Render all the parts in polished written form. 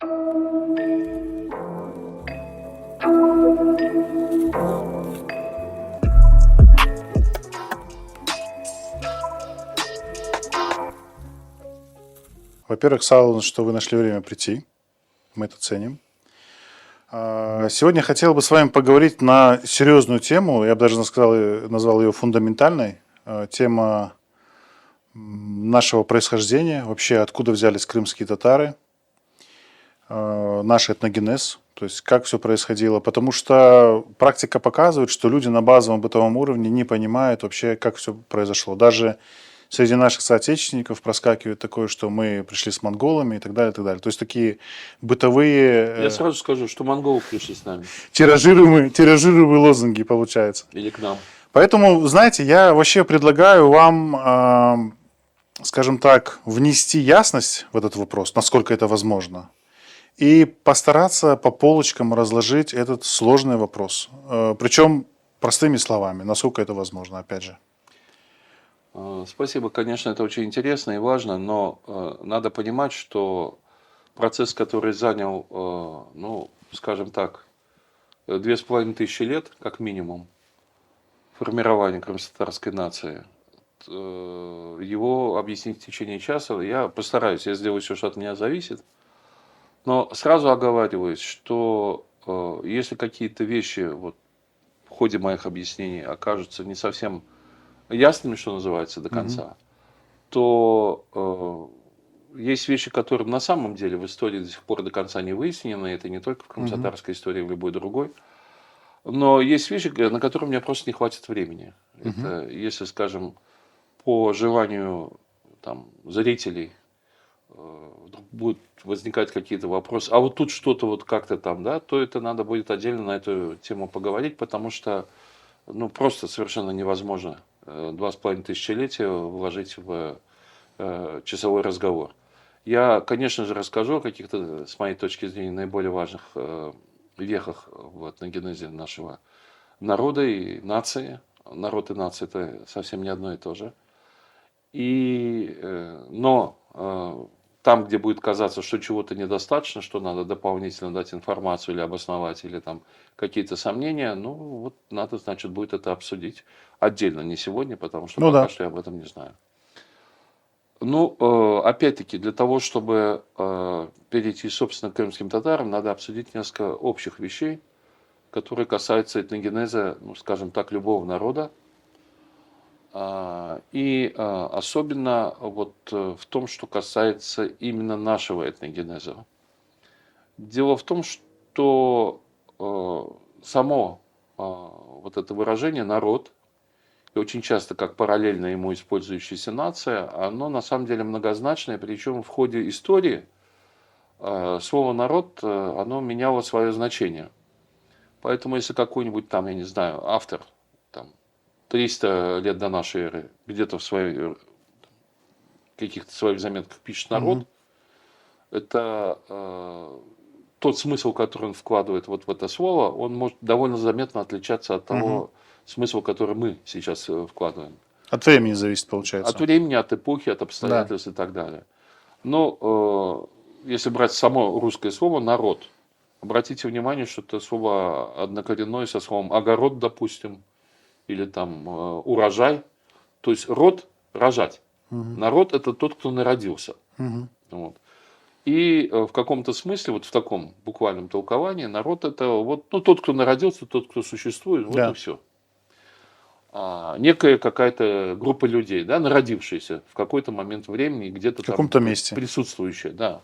Во-первых, Саул, что вы нашли время прийти. Мы это ценим. Сегодня хотел бы с вами поговорить на серьезную тему. Я бы даже назвал ее фундаментальной. Тема нашего происхождения. Вообще, откуда взялись крымские татары. Наш этногенез. То есть, как все происходило. Потому что практика показывает, что люди на базовом бытовом уровне не понимают вообще, как все произошло. Даже среди наших соотечественников проскакивает такое, что мы пришли с монголами и так далее, и так далее. То есть такие бытовые... Я сразу скажу, что монголы пришли с нами. Тиражируемые лозунги, получается. Или к нам. Поэтому, знаете, я вообще предлагаю вам, скажем так, внести ясность в этот вопрос, насколько это возможно, и постараться по полочкам разложить этот сложный вопрос. Причем простыми словами, насколько это возможно, опять же. Спасибо, конечно, это очень интересно и важно, но надо понимать, что процесс, который занял, ну, скажем так, 2500 лет, как минимум, формирования крымско-татарской нации, его объяснить в течение часа я постараюсь, я сделаю все, что от меня зависит. Но сразу оговариваюсь, что если какие-то вещи вот, в ходе моих объяснений окажутся не совсем ясными, что называется, до конца, то есть вещи, которые на самом деле в истории до сих пор до конца не выяснены. Это не только в крымско-татарской истории, в любой другой. Но есть вещи, на которые у меня просто не хватит времени. Это, если, скажем, по желанию там, зрителей вдруг будут возникать какие-то вопросы, а вот тут что-то вот как-то там, да, то это надо будет отдельно на эту тему поговорить, потому что ну, просто совершенно невозможно 2,5 тысячелетия вложить в часовой разговор. Я, конечно же, расскажу о каких-то, с моей точки зрения, наиболее важных вехах в этногенезе нашего народа и нации. Народ и нация – это совсем не одно и то же. Но там, где будет казаться, что чего-то недостаточно, что надо дополнительно дать информацию или обосновать, или там какие-то сомнения, ну вот надо, значит, будет это обсудить отдельно, не сегодня, потому что пока что я об этом не знаю. Ну, опять-таки, для того, чтобы перейти, собственно, к крымским татарам, надо обсудить несколько общих вещей, которые касаются этногенеза, ну, скажем так, любого народа. И особенно вот в том, что касается именно нашего этногенеза. Дело в том, что само вот это выражение «народ», и очень часто как параллельно ему использующаяся нация, оно на самом деле многозначное, причем в ходе истории слово «народ» оно меняло свое значение. Поэтому если какой-нибудь там, я не знаю, автор, там, 300 лет до нашей эры, где-то в каких-то своих заметках пишет «народ», это тот смысл, который он вкладывает вот в это слово, он может довольно заметно отличаться от того смысла, который мы сейчас вкладываем. От времени зависит, получается. От времени, от эпохи, от обстоятельств и так далее. Но если брать само русское слово «народ», обратите внимание, что это слово однокоренное со словом «огород», допустим, или там урожай, то есть род – рожать. Народ – это тот, кто народился. Вот. И в каком-то смысле, вот в таком буквальном толковании, народ – это вот, ну, тот, кто народился, тот, кто существует, вот и все. Некая какая-то группа людей, да, народившаяся в какой-то момент времени, где-то там месте присутствующая. Да.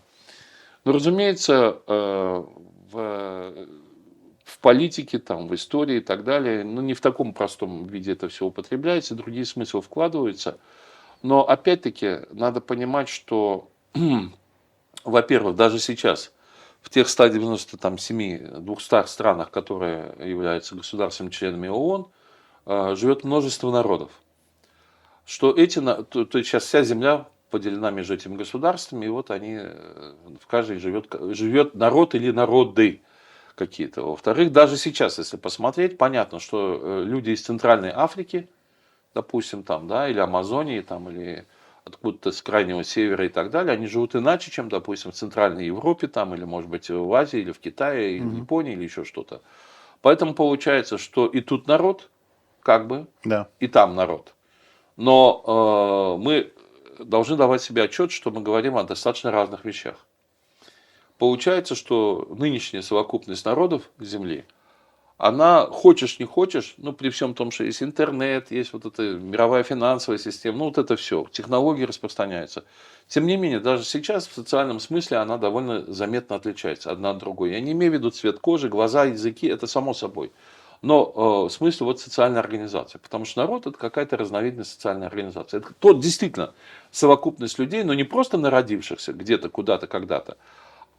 Но, разумеется, в политике, там, в истории и так далее, ну, не в таком простом виде это все употребляется, другие смыслы вкладываются. Но, опять-таки, надо понимать, что, во-первых, даже сейчас, в тех 197, 200 странах, которые являются государствами-членами ООН, живет множество народов. Что то есть сейчас вся земля поделена между этими государствами, и вот они, в каждой живет народ или народы какие-то. Во-вторых, даже сейчас, если посмотреть, понятно, что люди из Центральной Африки, допустим, там, да, или Амазонии, там, или откуда-то с крайнего севера и так далее, они живут иначе, чем, допустим, в Центральной Европе там, или, может быть, в Азии, или в Китае, или в Мгм. Японии, или еще что-то. Поэтому получается, что и тут народ, как бы, Да. и там народ. Но мы должны давать себе отчет, что мы говорим о достаточно разных вещах. Получается, что нынешняя совокупность народов Земли, она, хочешь не хочешь, ну, при всем том, что есть интернет, есть вот эта мировая финансовая система, ну, вот это все, технологии распространяются. Тем не менее, даже сейчас в социальном смысле она довольно заметно отличается одна от другой. Я не имею в виду цвет кожи, глаза, языки, это само собой. Но в смысле вот социальной организации. Потому что народ – это какая-то разновидность социальной организации. Это тот действительно совокупность людей, но не просто народившихся где-то, куда-то, когда-то,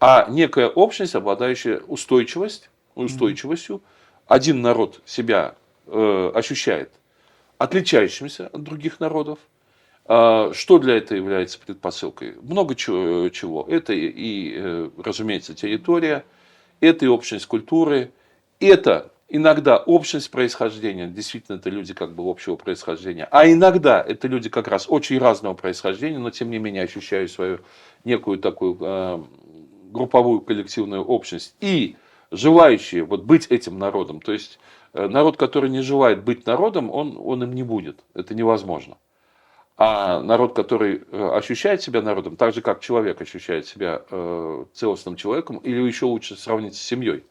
а некая общность, обладающая Мгм. устойчивостью. Один народ себя ощущает отличающимся от других народов. Что для этого является предпосылкой? Много чего. Это и, разумеется, территория, это и общность культуры, это иногда общность происхождения, действительно, это люди как бы общего происхождения, а иногда это люди как раз очень разного происхождения, но тем не менее ощущают свою некую такую групповую коллективную общность и желающие вот быть этим народом. То есть народ, который не желает быть народом, он им не будет. Это невозможно. А народ, который ощущает себя народом, так же как человек ощущает себя целостным человеком, или еще лучше сравнить с семьей.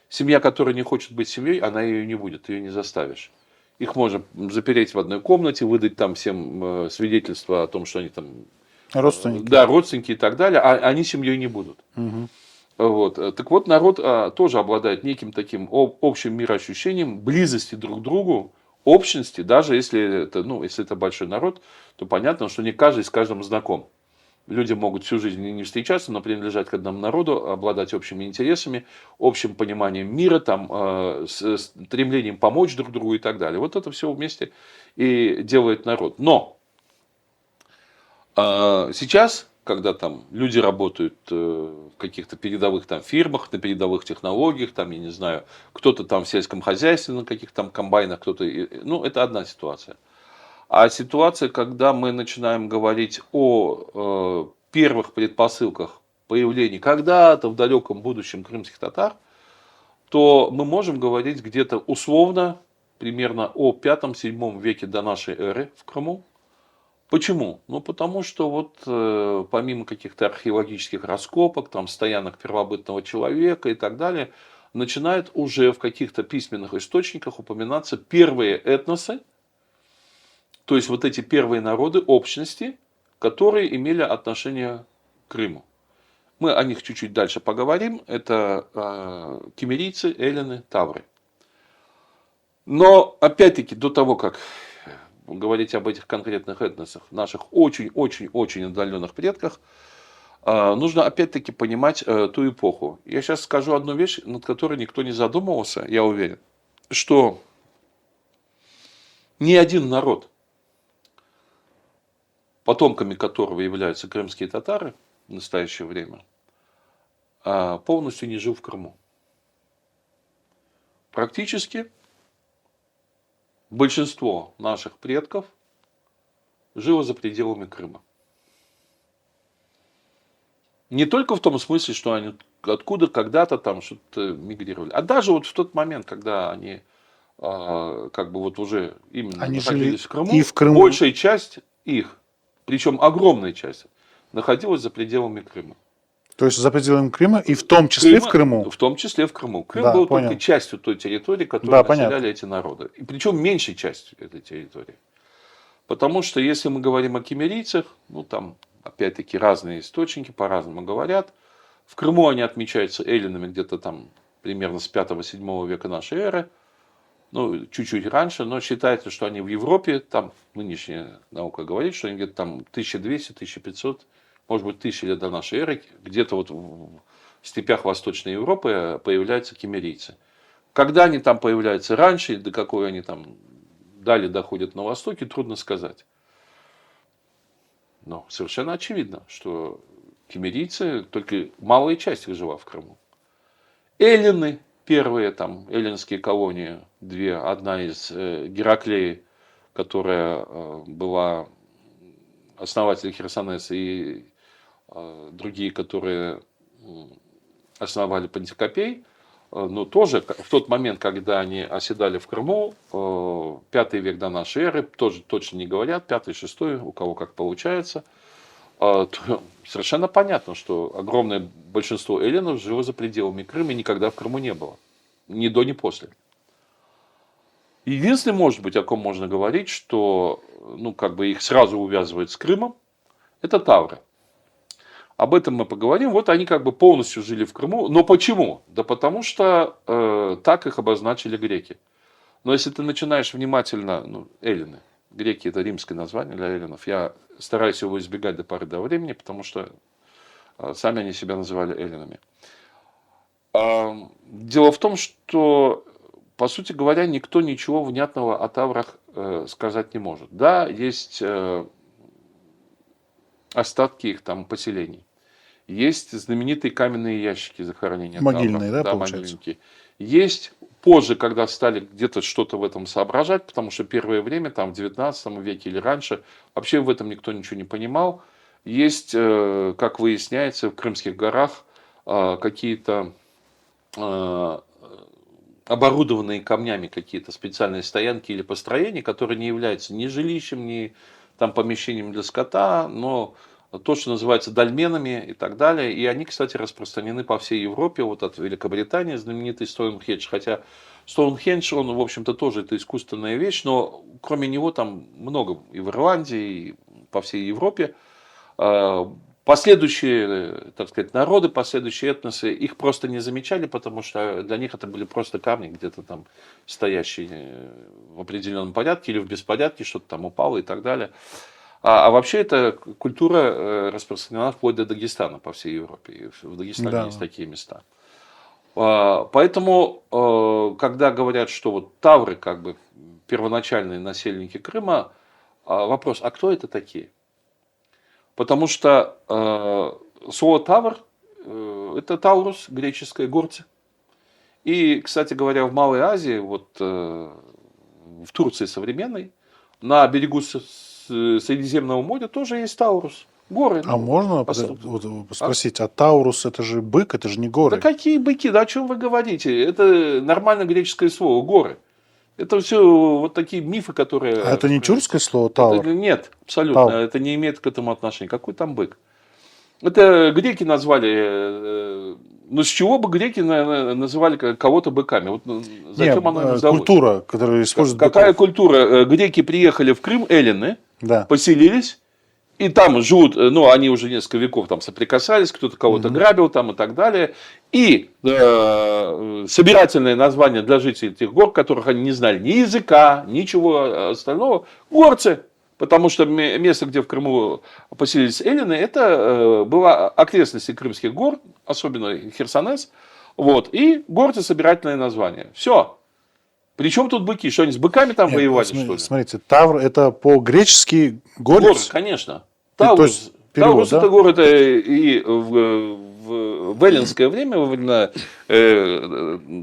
Семья, которая не хочет быть семьей, она ее не будет, ты ее не заставишь. Их можно запереть в одной комнате, выдать там всем свидетельства о том, что они там, Родственники. да, родственники и так далее, а они семьей не будут. Мгм. Вот. Так вот, народ тоже обладает неким таким общим мироощущением, близости друг к другу, общности, даже если это, ну, если это большой народ, то понятно, что не каждый с каждым знаком. Люди могут всю жизнь не встречаться, но принадлежать к одному народу, обладать общими интересами, общим пониманием мира, там, стремлением помочь друг другу и так далее. Вот это все вместе и делает народ. Но сейчас, когда там люди работают в каких-то передовых там фирмах, на передовых технологиях, там, я не знаю, кто-то там в сельском хозяйстве на каких-то там комбайнах, кто-то, ну, это одна ситуация. А ситуация, когда мы начинаем говорить о первых предпосылках появления когда-то в далеком будущем крымских татар, то мы можем говорить где-то условно, примерно о пятом-седьмом веке до нашей эры в Крыму. Почему? Ну, потому что вот помимо каких-то археологических раскопок, там, стоянок первобытного человека и так далее, начинают уже в каких-то письменных источниках упоминаться первые этносы, то есть вот эти первые народы, общности, которые имели отношение к Крыму. Мы о них чуть-чуть дальше поговорим. Это киммерийцы, эллины, тавры. Но опять-таки до того, как говорить об этих конкретных этносах, наших очень-очень-очень отдаленных предках, нужно опять-таки понимать ту эпоху. Я сейчас скажу одну вещь, над которой никто не задумывался, я уверен, что ни один народ, потомками которого являются крымские татары в настоящее время, полностью не жил в Крыму. Практически большинство наших предков жило за пределами Крыма. Не только в том смысле, что они откуда когда-то там что-то мигрировали, а даже вот в тот момент, когда они как бы вот уже именно Они жили находились в и Крыму, в Крыму. большая часть их, причем огромная часть, находилась за пределами Крыма. То есть за пределами Крыма и в том числе в Крыма, Крыму. в том числе в Крыму. Крым Да, был только понял. частью той территории, Да, которую понятно. населяли эти народы. И причем меньшей частью этой территории. Потому что если мы говорим о киммерийцах, ну там опять-таки разные источники по-разному говорят. В Крыму они отмечаются эллинами где-то там примерно с 5-7 века нашей эры. Ну, чуть-чуть раньше, но считается, что они в Европе, там нынешняя наука говорит, что они где-то там 1200-1500, может быть, 1000 лет до нашей эры, где-то вот в степях Восточной Европы появляются киммерийцы. Когда они там появляются раньше, до какой они там далее доходят на Востоке, трудно сказать. Но совершенно очевидно, что киммерийцы, только малая часть их жила в Крыму. Эллины, первые там эллинские колонии, две, одна из Гераклеи, которая была основатели Херсонеса и другие, которые основали Пантикопей, но тоже в тот момент, когда они оседали в Крыму, 5 век до нашей эры, тоже точно не говорят, 5-6, у кого как получается, то совершенно понятно, что огромное большинство эллинов жило за пределами Крыма и никогда в Крыму не было. Ни до, ни после. Единственное, может быть, о ком можно говорить, что их сразу увязывают с Крымом, это тавры. Об этом мы поговорим. Вот они полностью жили в Крыму. Но почему? Да потому что так их обозначили греки. Но если ты начинаешь внимательно, эллины, греки это римское название для эллинов, я стараюсь его избегать до поры до времени, потому что сами они себя называли эллинами. Дело в том, что, по сути говоря, никто ничего внятного о таврах сказать не может. Да, есть остатки их там поселений. Есть знаменитые каменные ящики захоронения Могильные, тавров. да, получается? Могильники. Есть позже, когда стали где-то что-то в этом соображать, потому что первое время, там в 19 веке или раньше, вообще в этом никто ничего не понимал. Есть, как выясняется, в Крымских горах какие-то оборудованные камнями какие-то специальные стоянки или построения, которые не являются ни жилищем, ни там помещением для скота, но то, что называется дольменами и так далее. И они, кстати, распространены по всей Европе, вот от Великобритании знаменитый Стоунхендж. Хотя Стоунхендж, он, в общем-то, тоже это искусственная вещь, но кроме него там много и в Ирландии, и по всей Европе. Последующие, так сказать, народы, последующие этносы их просто не замечали, потому что для них это были просто камни, где-то там стоящие в определенном порядке или в беспорядке, что-то там упало и так далее. А вообще эта культура распространена вплоть до Дагестана по всей Европе. И в Дагестане есть такие места. Поэтому, когда говорят, что вот тавры первоначальные насельники Крыма, вопрос, а кто это такие? Потому что слово тавр это таурус, греческое, горцы. И, кстати говоря, в Малой Азии, в Турции современной, на берегу Средиземного моря тоже есть таурус. Горы. А можно спросить, а таурус это же бык, это же не горы? Да какие быки, да о чем вы говорите? Это нормально греческое слово, горы. Это все вот такие мифы, которые... А это не тюркское слово таур? Нет, абсолютно. Таур. Это не имеет к этому отношения. Какой там бык? Это греки назвали... с чего бы греки называли кого-то быками? Зачем оно назовут? Культура, которая использует Какая быков. культура? Греки приехали в Крым, эллины, Да. поселились. И там живут, они уже несколько веков там соприкасались, кто-то кого-то грабил там и так далее. И собирательное название для жителей этих гор, которых они не знали ни языка, ничего остального, горцы. Потому что место, где в Крыму поселились эллины, это была окрестности Крымских гор, особенно Херсонес. И горцы собирательное название. Все. Причем тут быки? Что они с быками там воевали, что ли? Смотрите, тавр это по-гречески горец? Горы, конечно. Таурус, перевод, да? это город и в эллинское время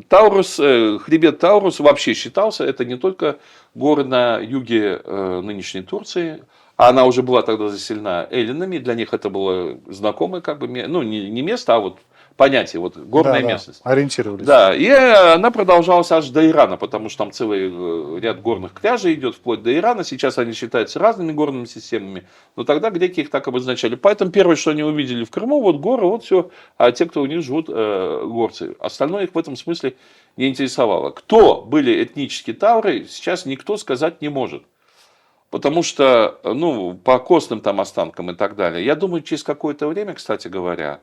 Таурус, хребет Таурус вообще считался, это не только горы на юге нынешней Турции, а она уже была тогда заселена эллинами, для них это было знакомое не место, а понятие, горная местность. Ориентировались. Да, и она продолжалась аж до Ирана, потому что там целый ряд горных кряжей идет вплоть до Ирана. Сейчас они считаются разными горными системами, но тогда греки их так обозначали. Поэтому первое, что они увидели в Крыму, горы, все, а те, кто у них живут, горцы. Остальное их в этом смысле не интересовало. Кто были этнические тавры, сейчас никто сказать не может. Потому что, по костным там останкам и так далее. Я думаю, через какое-то время, кстати говоря,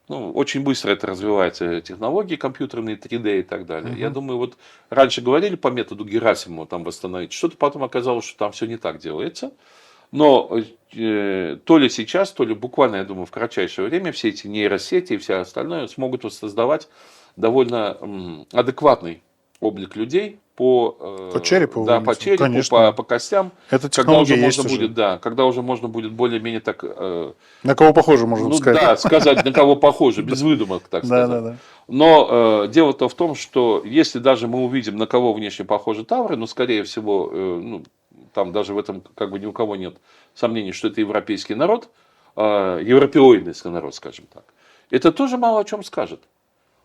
очень быстро это развивается, технологии компьютерные, 3D и так далее. Я думаю, раньше говорили по методу Герасимова там восстановить, что-то потом оказалось, что там все не так делается. Но то ли сейчас, то ли буквально, я думаю, в кратчайшее время все эти нейросети и все остальное смогут воссоздавать довольно адекватный облик людей по черепу, да, по черепу, конечно. по костям. Эта Когда уже технология есть можно уже. будет, да, когда уже можно будет более-менее так На кого похоже, можно сказать. да, сказать, на кого похоже, без выдумок, так сказать. Да. Но дело-то в том, что если даже мы увидим, на кого внешне похожи тавры, скорее всего, там даже в этом как бы ни у кого нет сомнений, что это европейский народ, европеоидный народ, скажем так, это тоже мало о чем скажет.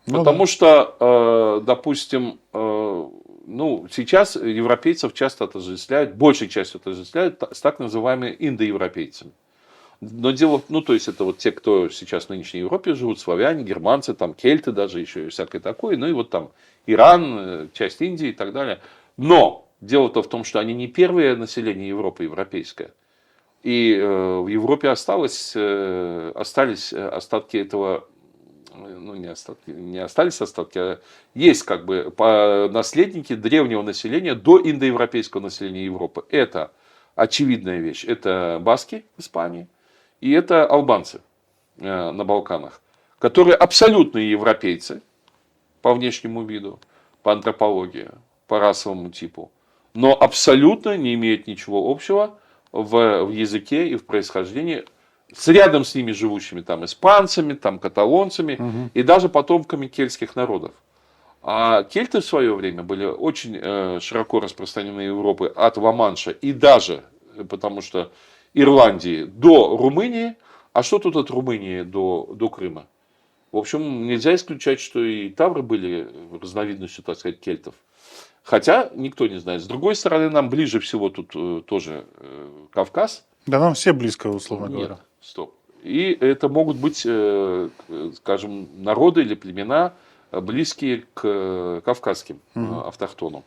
Ну Потому да. что, допустим, ну, сейчас европейцев часто отождествляют, большей частью отождествляют с так называемыми индоевропейцами. Но дело, ну, то есть, это вот те, кто сейчас в нынешней Европе живут, славяне, германцы, там, кельты даже еще и всякое такое, ну, и вот там Иран, часть Индии и так далее. Но дело-то в том, что они не первое население Европы, европейское. И в Европе остались остатки этого, ну, не остались остатки, а есть как бы наследники древнего населения до индоевропейского населения Европы. Это очевидная вещь. Это баски в Испании и это албанцы на Балканах, которые абсолютные европейцы по внешнему виду, по антропологии, по расовому типу, но абсолютно не имеют ничего общего в языке и в происхождении с рядом с ними живущими там испанцами, там каталонцами и даже потомками кельтских народов. А кельты в свое время были очень широко распространены в Европе от Ла-Манша и даже, потому что Ирландии до Румынии, а что тут от Румынии до Крыма? В общем, нельзя исключать, что и тавры были разновидностью, так сказать, кельтов. Хотя никто не знает. С другой стороны, нам ближе всего тут тоже Кавказ. Да, нам все близко, условно Нет, говоря. стоп. И это могут быть, скажем, народы или племена, близкие к кавказским автохтонам.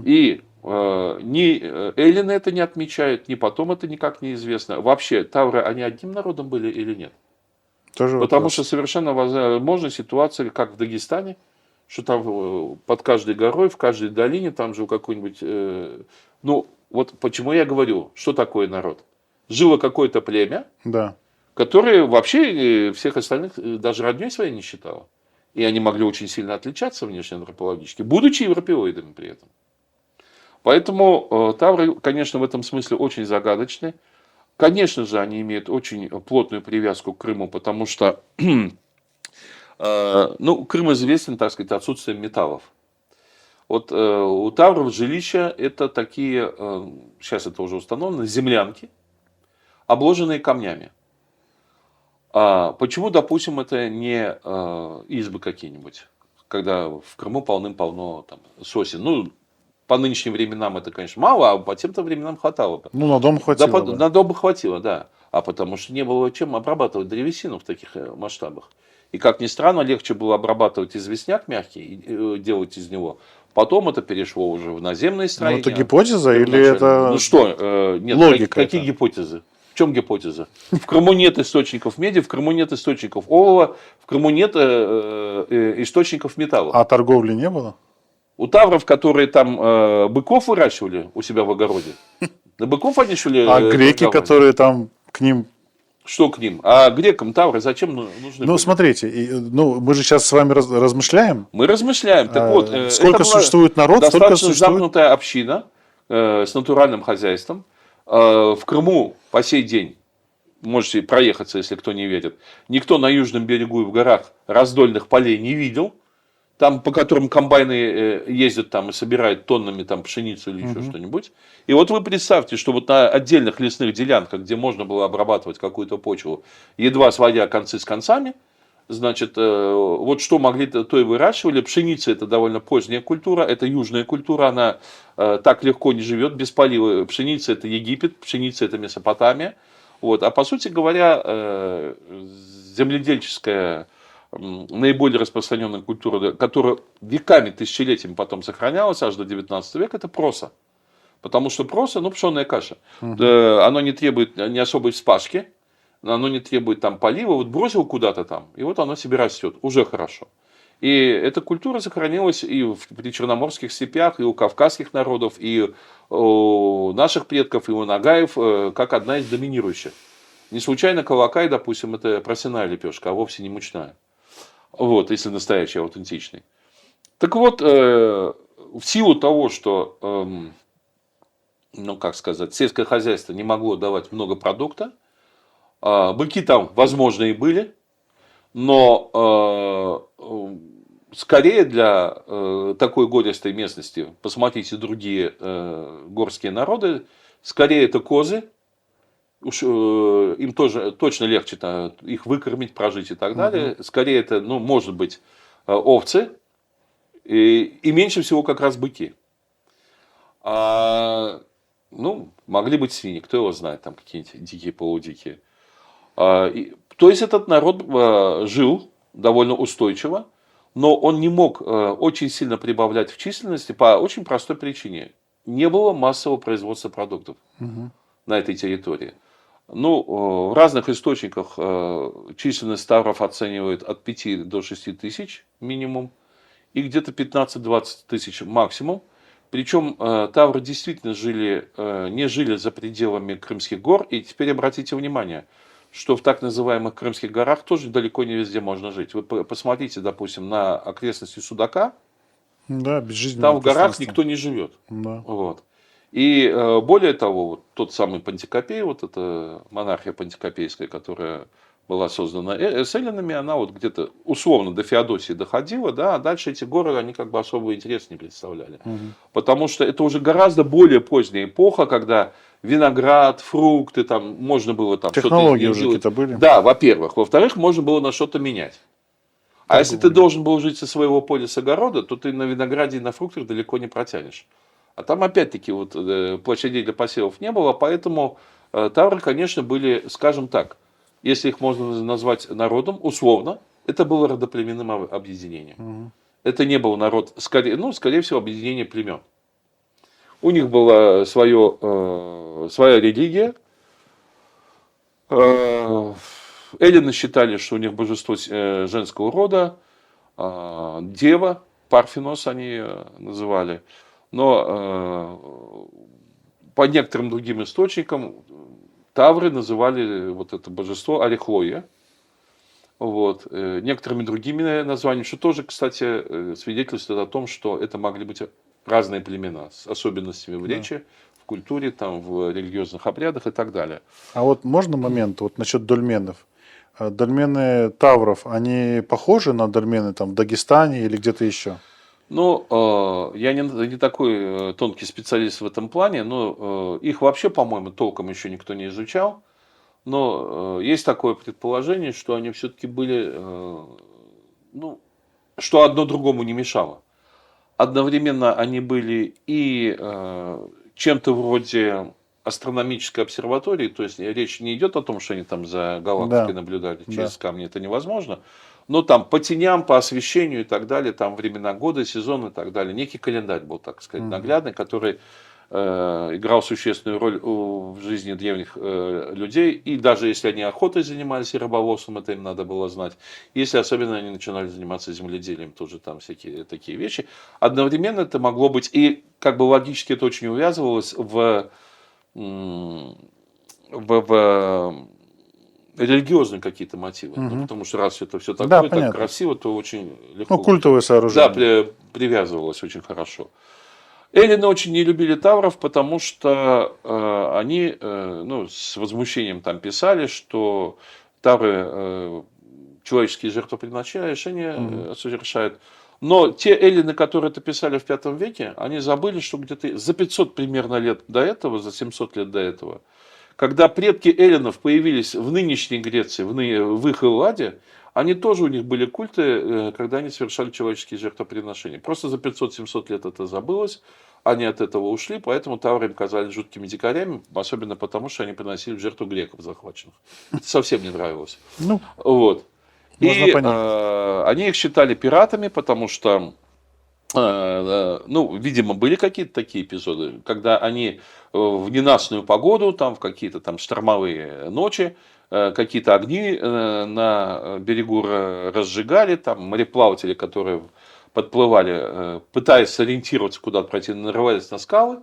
И ни эллины это не отмечают, ни потом это никак не известно. Вообще, тавры, они одним народом были или нет? Тоже Потому вопрос. что совершенно возможна ситуация, как в Дагестане, что там под каждой горой, в каждой долине, там же у какой-нибудь... Ну, вот почему я говорю, что такое народ. Жило какое-то племя, Да. которое вообще всех остальных даже родней своей не считало. И они могли очень сильно отличаться внешне антропологически, будучи европеоидами при этом. Поэтому тавры, конечно, в этом смысле очень загадочны. Конечно же, они имеют очень плотную привязку к Крыму, потому что ну, Крым известен, так сказать, отсутствием металлов. Вот у тавров жилища это такие, сейчас это уже установлено, землянки, обложенные камнями. А почему, допустим, это не избы какие-нибудь, когда в Крыму полным-полно там, сосен? Ну, по нынешним временам это, конечно, мало, а по тем-то временам хватало бы. Ну, на дом хватило бы. На дом бы хватило, да. А потому что не было чем обрабатывать древесину в таких масштабах. И, как ни странно, легче было обрабатывать известняк мягкий и делать из него. Потом это перешло уже в наземное Ну, строение. это гипотеза или Первоначально. это Ну что, нет, логика какие это? гипотезы? В чем гипотеза? В Крыму нет источников меди, в Крыму нет источников олова, в Крыму нет источников металла. А торговли не было? У тавров, которые там быков выращивали у себя в огороде, на быков они что ли А греки, торговали? которые там к ним... Что к ним? А грекам тавры зачем нужны Ну, были? смотрите, ну, мы же сейчас с вами размышляем. Мы размышляем. Так вот, Сколько это была существует народ, столько достаточно существует... замкнутая община с натуральным хозяйством. В Крыму по сей день, можете проехаться, если кто не верит, никто на южном берегу и в горах раздольных полей не видел, там, по которым комбайны ездят там и собирают тоннами там, пшеницу или еще что-нибудь. И вот вы представьте, что вот на отдельных лесных делянках, где можно было обрабатывать какую-то почву, едва сводя концы с концами, значит, вот что могли, то и выращивали. Пшеница – это довольно поздняя культура, это южная культура, она так легко не живет без полива. Пшеница – это Египет, пшеница – это Месопотамия. Вот. А по сути говоря, земледельческая наиболее распространенная культура, которая веками, тысячелетиями потом сохранялась аж до 19 века, это проса. Потому что проса, ну, пшенная каша, оно не требует не особой вспашки, оно не требует там полива, вот бросил куда-то там, и вот оно себе растет, уже хорошо. И эта культура сохранилась и в причерноморских степях, и у кавказских народов, и у наших предков, и у нагаев, как одна из доминирующих. Не случайно калакай, допустим, это просяная лепешка, а вовсе не мучная. Вот, если настоящий, аутентичный. Так вот, в силу того, что, ну как сказать, сельское хозяйство не могло давать много продукта, быки там, возможно, и были, но скорее для такой гористой местности, посмотрите другие горские народы, скорее это козы, уж им тоже точно легче их выкормить, прожить и так далее. Скорее это, ну, может быть, овцы и меньше всего как раз быки. Ну, могли быть свиньи, кто его знает, там какие-нибудь дикие, полудикие. То есть этот народ жил довольно устойчиво, но он не мог очень сильно прибавлять в численности по очень простой причине. Не было массового производства продуктов на этой территории. Ну, в разных источниках численность тавров оценивают от 5 до 6 тысяч минимум, и где-то 15-20 тысяч максимум. Причем тавры действительно не жили за пределами Крымских гор. И теперь обратите внимание, что в так называемых Крымских горах тоже далеко не везде можно жить. Вы посмотрите, допустим, на окрестности Судака. Да, безжизненное Там в горах пространство. никто не живет. Да. Вот. И более того, вот тот самый Пантикопей, вот эта монархия пантикопейская, которая была создана с эллинами, она вот где-то условно до Феодосии доходила, да, а дальше эти горы, они как бы особого интереса не представляли. Потому что это уже гораздо более поздняя эпоха, когда виноград, фрукты, там можно было там что-то Технологии уже делать. какие-то были. Да, во-первых. Во-вторых, можно было на что-то менять. А если ты Торговля. должен был жить со своего поля с огорода, то ты на винограде и на фруктах далеко не протянешь. А там опять-таки вот площадей для посевов не было, поэтому тавры, конечно, были, скажем так, если их можно назвать народом, условно, это было родоплеменным объединением. Это не был народ, скорее всего, объединение племен. У них была своя религия. Эллины считали, что у них божество женского рода, дева, Парфенос они ее называли. Но по некоторым другим источникам тавры называли вот это божество Орехлоя. Вот. Некоторыми другими названиями, что тоже, кстати, свидетельствует о том, что это могли быть разные племена с особенностями в речи, в культуре, там, в религиозных обрядах и так далее. А вот можно момент вот насчет дольменов? Дольмены тавров, они похожи на дольмены там в Дагестане или где-то еще? Ну, я не такой тонкий специалист в этом плане, но их вообще, по-моему, толком еще никто не изучал. Но есть такое предположение, что они все-таки были, ну, что одно другому не мешало. Одновременно они были и чем-то вроде астрономической обсерватории, то есть речь не идет о том, что они там за галактикой наблюдали через камни, это невозможно. Но там по теням, по освещению и так далее, там времена года, сезон и так далее. Некий календарь был, так сказать, наглядный, который играл существенную роль в жизни древних людей. И даже если они охотой занимались и рыболовством, это им надо было знать. Если особенно они начинали заниматься земледелием, тоже там всякие такие вещи. Одновременно это могло быть, и как бы логически это очень увязывалось в религиозные какие-то мотивы. Ну, потому что раз это все такое, так красиво, то очень легко. Ну, культовое сооружение. Да, привязывалось очень хорошо. Эллины очень не любили тавров, потому что они с возмущением там писали, что тавры человеческие жертвоприношения совершают. Но те эллины, которые это писали в V веке, они забыли, что где-то за 500 примерно лет до этого, за 700 лет до этого, когда предки эллинов появились в нынешней Греции, в их Элладе, они тоже, у них были культы, когда они совершали человеческие жертвоприношения. Просто за 500-700 лет это забылось, они от этого ушли, поэтому тавры им казались жуткими дикарями, особенно потому, что они приносили в жертву греков захваченных. Это совсем не нравилось. Ну, вот. И они их считали пиратами, потому что, видимо, были какие-то такие эпизоды, когда они в ненастную погоду, там, в какие-то там штормовые ночи, какие-то огни на берегу разжигали, там мореплаватели, которые подплывали, пытаясь сориентироваться, куда пройти, нарывались на скалы,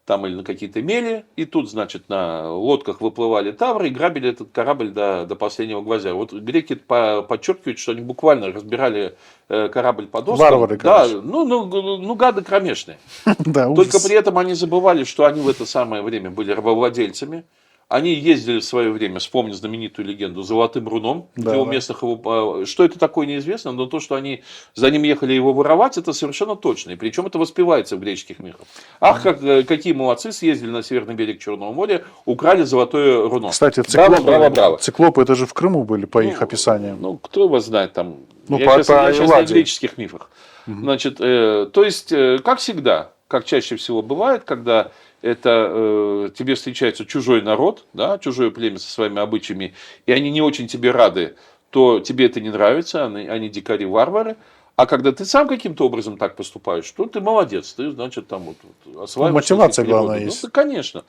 там или на какие-то мели, и тут, значит, на лодках выплывали тавры и грабили этот корабль до последнего гвоздя. Вот греки подчеркивают, что они буквально разбирали корабль по доскам. Варвары, да, короче. гады кромешные. Да, Только при этом они забывали, что они в это самое время были рабовладельцами. Они ездили в свое время, вспомни знаменитую легенду, «Золотым руном», Да, где у да. местных его... Что это такое, неизвестно, но то, что они за ним ехали его воровать, это совершенно точно. И причем это воспевается в греческих мифах. Ах, какие молодцы, съездили на северный берег Черного моря, украли золотое руно. Кстати, Браво, браво, браво. циклопы это же в Крыму были, по их описаниям. Ну, кто его знает там. Ну, Я сейчас на Элладе. греческих мифах. Значит, то есть, как всегда, как чаще всего бывает, когда это тебе встречается чужой народ, да, чужое племя со своими обычаями, и они не очень тебе рады, то тебе это не нравится, они дикари-варвары. А когда ты сам каким-то образом так поступаешь, то ты молодец, ты, значит, там вот осваиваешь мотивация природу. главная Ну, есть. да, конечно.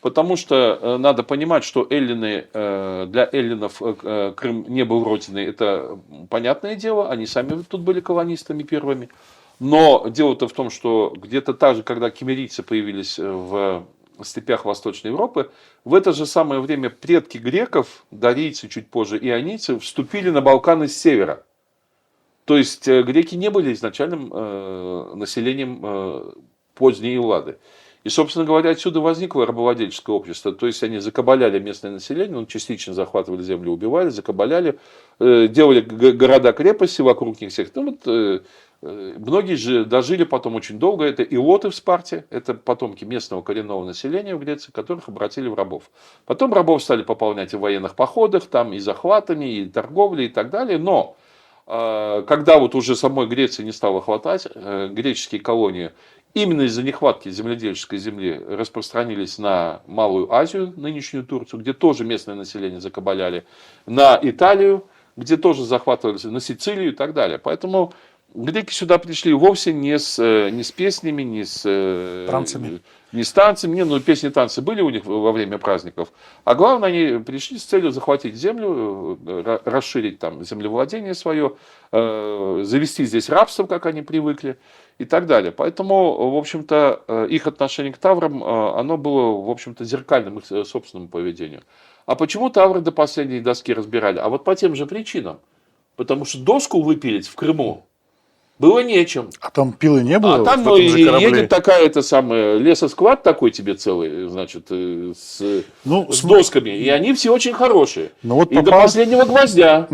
Потому что надо понимать, что эллины, для эллинов Крым не был родиной, это понятное дело, они сами тут были колонистами первыми. Но дело-то в том, что где-то так же, когда киммерийцы появились в степях Восточной Европы, в это же самое время предки греков, дарийцы чуть позже, ионийцы, вступили на Балканы с севера. То есть греки не были изначальным населением поздней Эллады. И, собственно говоря, отсюда возникло рабовладельческое общество. То есть они закабаляли местное население, ну, частично захватывали землю, убивали, закабаляли, делали города-крепости вокруг них всех. Ну, вот, многие же дожили потом очень долго. Это илоты в Спарте, это потомки местного коренного населения в Греции, которых обратили в рабов. Потом рабов стали пополнять и в военных походах, там и захватами, и торговлей, и так далее. Но когда вот уже самой Греции не стало хватать, греческие колонии именно из-за нехватки земледельческой земли распространились на Малую Азию, нынешнюю Турцию, где тоже местное население закабаляли, на Италию, где тоже захватывались, на Сицилию и так далее. Поэтому греки сюда пришли вовсе не с песнями, не с Танцами. не с танцами, не, ну песни и танцы были у них во время праздников, а главное, они пришли с целью захватить землю, расширить там землевладение свое, завести здесь рабство, как они привыкли, и так далее. Поэтому, в общем-то, их отношение к таврам, оно было, в общем-то, зеркальным их собственному поведению. А почему тавры до последней доски разбирали? А вот по тем же причинам. Потому что доску выпилить в Крыму было нечем. А там пилы не было? А там в этом же корабле? едет такая-то самая лесосклад такой тебе целый, значит, с Ну, досками. И они все очень хорошие. Ну, вот И до последнего гвоздя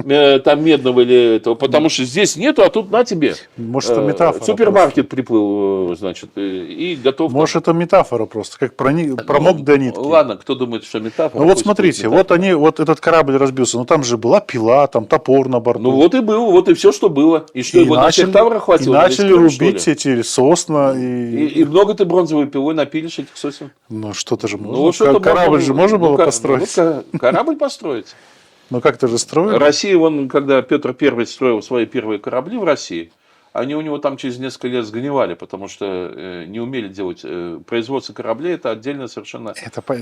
там медного или этого. Потому что здесь нету, а тут на тебе. Может, это метафора Супермаркет приплыл, значит, и готов. Может, это метафора просто, как промок до нитки. Ладно, кто думает, что метафора. Ну вот пусть смотрите, будет метафора. вот этот корабль разбился, но там же была пила, там топор на борту. Ну вот и было, вот и все, что было. И что, И его на всех таврах хватило? и начали Или что ли? рубить эти сосна. И много ты бронзовой пилой напилишь этих сосен? Ну что-то же можно. Ну, вот что-то Корабль же можно было ну, построить. Корабль построить. Ну как-то же строили. Россия, вон, когда Петр I строил свои первые корабли в России, они у него там через несколько лет сгнивали, потому что не умели делать. Производство кораблей – это отдельно совершенно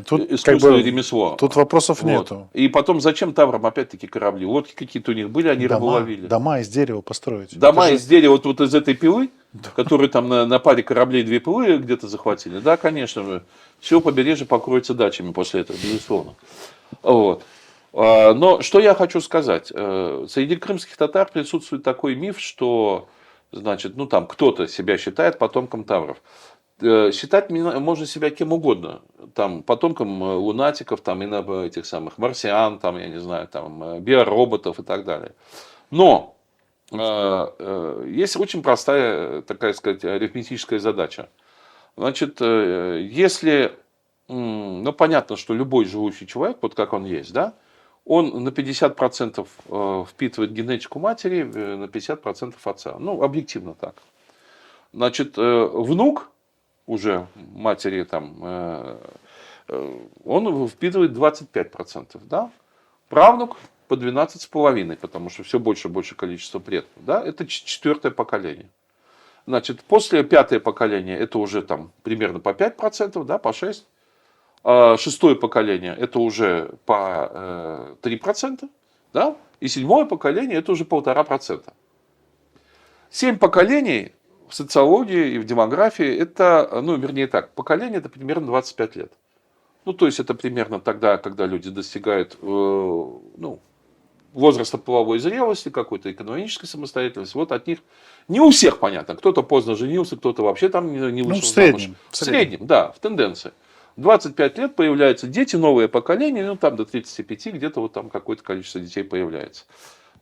Тут искусство и ремесло. Тут вопросов Вот. нету. И потом, зачем таврам опять-таки корабли? Лодки какие-то у них были, они рыбу ловили. Дома из дерева построить. Дома Это из дерева вот из этой пилы, которые там на паре кораблей 2 пилы где-то захватили. Да, конечно, все побережье покроется дачами после этого, безусловно. Вот. Но что я хочу сказать. Среди крымских татар присутствует такой миф, что, значит, ну там кто-то себя считает потомком тавров. Считать можно себя кем угодно. Там, потомком лунатиков, там, этих самых марсиан, там, я не знаю, там, биороботов и так далее. Но есть очень простая, такая сказать, арифметическая задача. Значит, если, ну, понятно, что любой живущий человек, вот как он есть, да, он на 50% впитывает генетику матери, на 50% отца. Ну, объективно так. Значит, внук уже матери, там, он впитывает 25%, да? Правнук по 12,5%, потому что все больше и больше количество предков. Да? Это 4-е поколение. Значит, после 5-е поколение это уже там примерно по 5%, да, по 6%. 6-е поколение это уже по 3%, да? И 7-е поколение это уже 1,5%. 7 поколений в социологии и в демографии это, ну, вернее так, поколение это примерно 25 лет. Ну, то есть это примерно тогда, когда люди достигают, ну, возраста половой зрелости, какой-то экономической самостоятельности. Вот от них, не у всех понятно, кто-то поздно женился, кто-то вообще там не вышел в среднем. замуж. В среднем, да, в тенденции. 25 лет появляются дети, новое поколение, ну там до 35 где-то вот там какое-то количество детей появляется.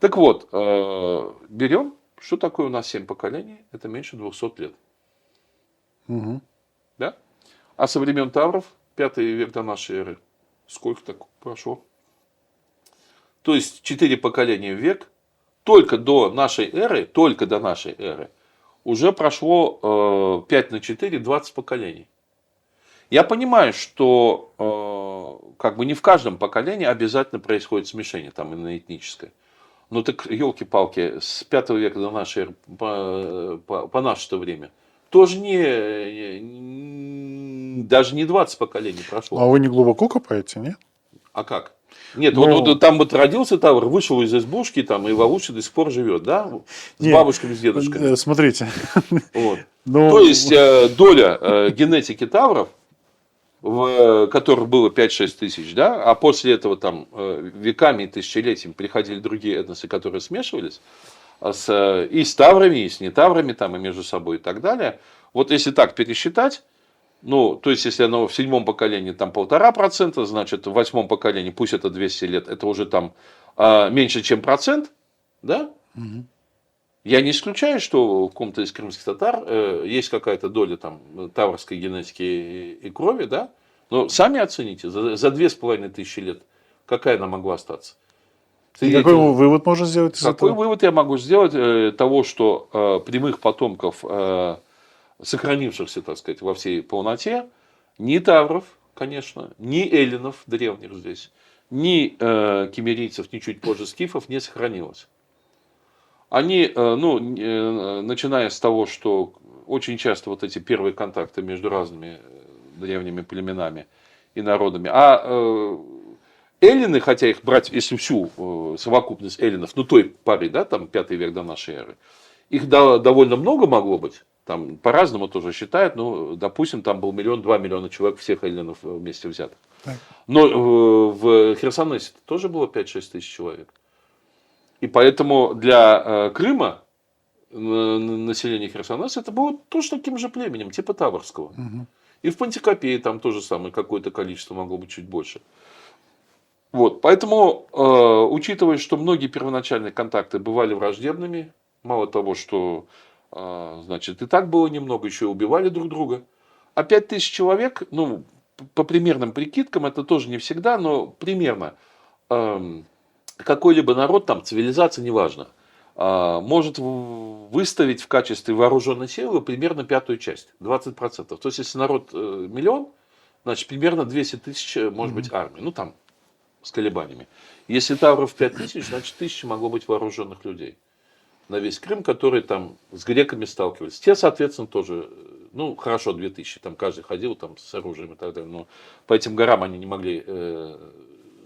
Так вот, берем, что такое у нас 7 поколений? Это меньше 200 лет. Мгм. Да? А со времен Тавров, 5 век до нашей эры, сколько так прошло? То есть 4 поколения в век, только до нашей эры, уже прошло 5 на 4, 20 поколений. Я понимаю, что как бы не в каждом поколении обязательно происходит смешение там именно этническое. Ну так, елки-палки, с 5 века до нашей эры по наше время тоже даже не 20 поколений А прошло. вы не глубоко копаете, нет? А как? Нет, Ну, вот там вот родился Тавр, вышел из избушки там, и в Алуше до сих пор живет, да? С не, бабушками, с дедушками. смотрите. Вот. Ну, То есть доля генетики Тавров, в которых было 5-6 тысяч, да, а после этого там веками и тысячелетиями приходили другие этносы, которые смешивались и с таврами, и с нетаврами, там, и между собой и так далее. Вот если так пересчитать, ну, то есть, если оно в 7 поколении там 1,5%, значит, в 8 поколении, пусть это 200 лет, это уже там меньше, чем процент, да? мгм. Я не исключаю, что в ком-то из крымских татар есть какая-то доля там таврской генетики и крови, да? Но сами оцените, за 2500 лет, какая она могла остаться? И какой вывод можно сделать из Какой этого? вывод я могу сделать того, что прямых потомков, сохранившихся, так сказать, во всей полноте, ни тавров, конечно, ни эллинов древних здесь, ни киммерийцев, ни чуть позже скифов не сохранилось. Они, начиная с того, что очень часто вот эти первые контакты между разными древними племенами и народами, эллины, хотя их брать, если всю совокупность эллинов, ну той пары, да, там 5 век до нашей эры, их довольно много могло быть, там по-разному тоже считают, ну, допустим, там был 1-2 миллиона человек всех эллинов вместе взятых. Так. Но в Херсонесе тоже было 5-6 тысяч человек. И поэтому для Крыма население Херсонеса это было точно таким же племенем, типа Таврского. Мгм. И в Пантикопее там тоже самое какое-то количество могло быть чуть больше. Вот, поэтому, учитывая, что многие первоначальные контакты бывали враждебными, мало того, что значит, и так было немного, еще и убивали друг друга. А 5000 человек, ну, по примерным прикидкам, это тоже не всегда, но примерно какой-либо народ, там, цивилизация, неважно, может выставить в качестве вооруженной силы примерно 1/5 часть, 20%. То есть, если народ миллион, значит, примерно 200 тысяч может быть армия. Ну, там, с колебаниями. Если тавров 5000, значит, 1000 могло быть вооруженных людей на весь Крым, которые там с греками сталкивались. Те, соответственно, тоже, ну, хорошо, 2000, там каждый ходил там с оружием и так далее, но по этим горам они не могли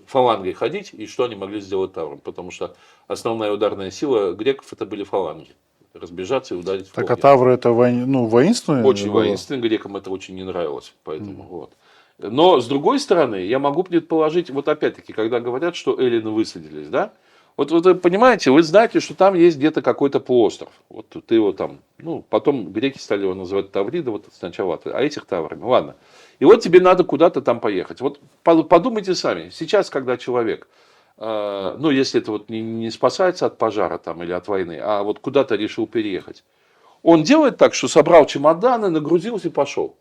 фалангой ходить, и что они могли сделать тавром? Потому что основная ударная сила греков это были фаланги. Разбежаться и ударить в Так, а копья. тавры это воинственное Очень было? воинственно, грекам это очень не нравилось, поэтому вот. Но, с другой стороны, я могу предположить, вот опять-таки, когда говорят, что эллины высадились, да, вот вы понимаете, вы знаете, что там есть где-то какой-то полуостров. Вот ты его там, ну, потом греки стали его называть Таврида, вот сначала, а этих таврами, ладно. И вот тебе надо куда-то там поехать. Вот подумайте сами, сейчас, когда человек, ну, если это вот не спасается от пожара там или от войны, а вот куда-то решил переехать, он делает так, что собрал чемоданы, нагрузился и пошел.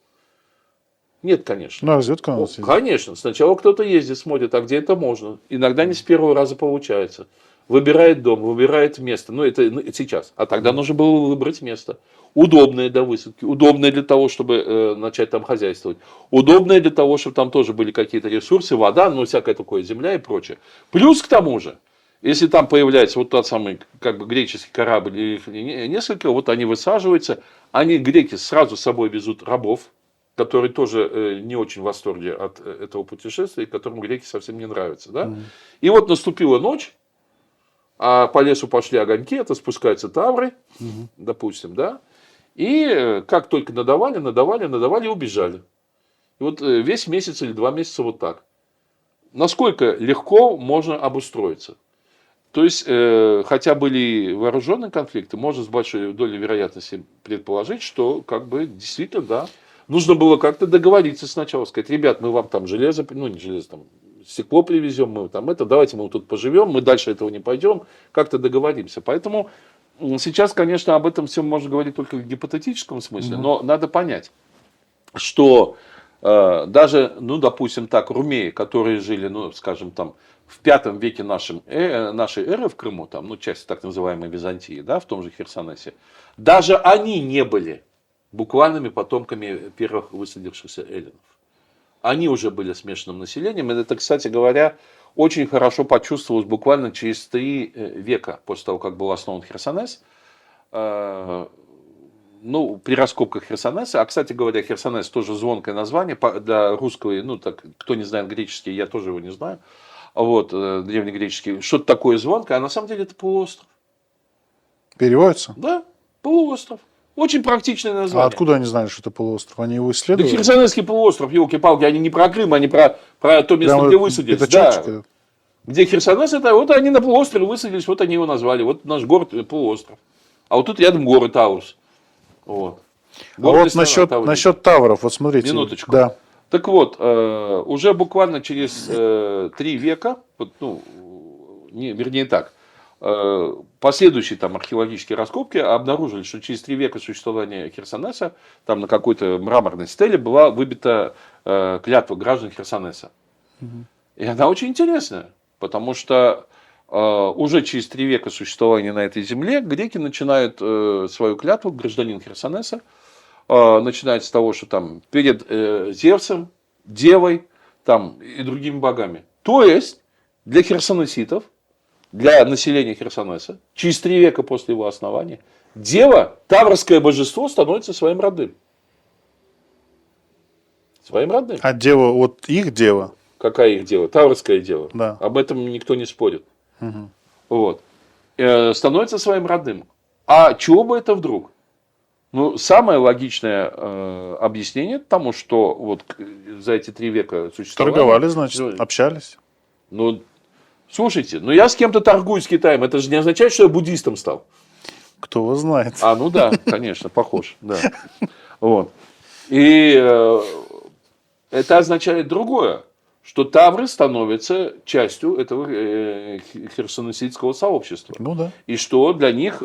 Нет, конечно. На разведку надо съездить. Конечно. Сначала кто-то ездит, смотрит, а где это можно. Иногда не с первого раза получается. Выбирает дом, выбирает место. Ну, это сейчас. А тогда нужно было выбрать место. Удобное для высадки. Удобное для того, чтобы начать там хозяйствовать. Удобное для того, чтобы там тоже были какие-то ресурсы, вода, ну, всякое такое, земля и прочее. Плюс к тому же, если там появляется вот тот самый как бы греческий корабль или их несколько, вот они высаживаются, они, греки, сразу с собой везут рабов, которые тоже не очень в восторге от этого путешествия, и которым греки совсем не нравятся. Да? И вот наступила ночь, а по лесу пошли огоньки, это спускаются тавры, допустим, да, и как только надавали и убежали. И вот весь месяц или 2 месяца вот так. Насколько легко можно обустроиться? То есть, хотя были вооруженные конфликты, можно с большой долей вероятности предположить, что как бы действительно, да, Нужно было как-то договориться сначала, сказать, ребят, мы вам там железо, ну не железо, там стекло привезем, мы там это, давайте мы тут поживем, мы дальше этого не пойдем, как-то договоримся. Поэтому сейчас, конечно, об этом всем можно говорить только в гипотетическом смысле, но надо понять, что даже, ну, допустим так, румеи, которые жили, ну, скажем, там, в V веке нашей эры в Крыму, там, ну, часть так называемой Византии, да, в том же Херсонесе, даже они не были буквальными потомками первых высадившихся эллинов. Они уже были смешанным населением. И это, кстати говоря, очень хорошо почувствовалось буквально через 3 века после того, как был основан Херсонес. Ну, при раскопках Херсонеса, а, кстати говоря, Херсонес тоже звонкое название для русского, ну, так, кто не знает греческий, я тоже его не знаю, вот, древнегреческий, что-то такое звонкое, а на самом деле это полуостров. Переводится? Да, полуостров. Очень практичное А название. откуда они знали, что это полуостров? Они его Да исследовали? Херсонесский полуостров, елки-палки, они не про Крым, они про то место, Прямо где высадились. пятачочек Да. этот? Где Херсонес, это вот они на полуострове высадились, вот они его назвали. Вот наш город полуостров. А вот тут рядом горы Таурус. Вот. А вот насчет тавров, вот смотрите. Минуточку. Да. Так вот, уже буквально через 3 века, вот, ну, вернее так, последующие там археологические раскопки обнаружили, что через 3 века существования Херсонеса там на какой-то мраморной стеле была выбита клятва граждан Херсонеса. И она очень интересная, потому что уже через 3 века существования на этой земле греки начинают свою клятву, гражданин Херсонеса, начинает с того, что там перед Зевсом, Девой там, и другими богами. То есть для херсонеситов, для населения Херсонеса, через 3 века после его основания, Дева, таврское божество, становится своим родным. Своим родным. А дева, вот их дева? Какая их дева? Таврская дева. Да. Об этом никто не спорит. Угу. Вот. Становится своим родным. А чего бы это вдруг? Ну, самое логичное объяснение тому, что вот за эти 3 века существования... Торговали, значит, общались. Ну, слушайте, ну я с кем-то торгую с Китаем, это же не означает, что я буддистом стал. Кто его знает. А, ну да, конечно, похож. Да. Вот. И это означает другое, что тавры становятся частью этого херсонеситского сообщества. Ну да. И что для них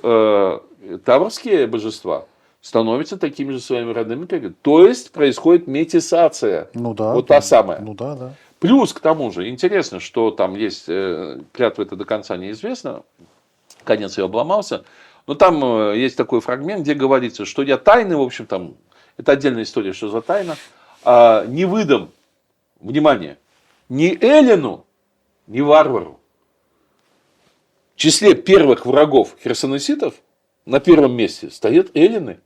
таврские божества становятся такими же своими родными, как и. То есть происходит метисация. Ну да. Вот та самая. Ну да, да. Плюс к тому же, интересно, что там есть, клятва это до конца неизвестно, конец ее обломался, но там есть такой фрагмент, где говорится, что я тайны, в общем, там, это отдельная история, что за тайна, не выдам, внимание, ни эллину, ни варвару. В числе первых врагов херсонеситов на первом месте стоят эллины.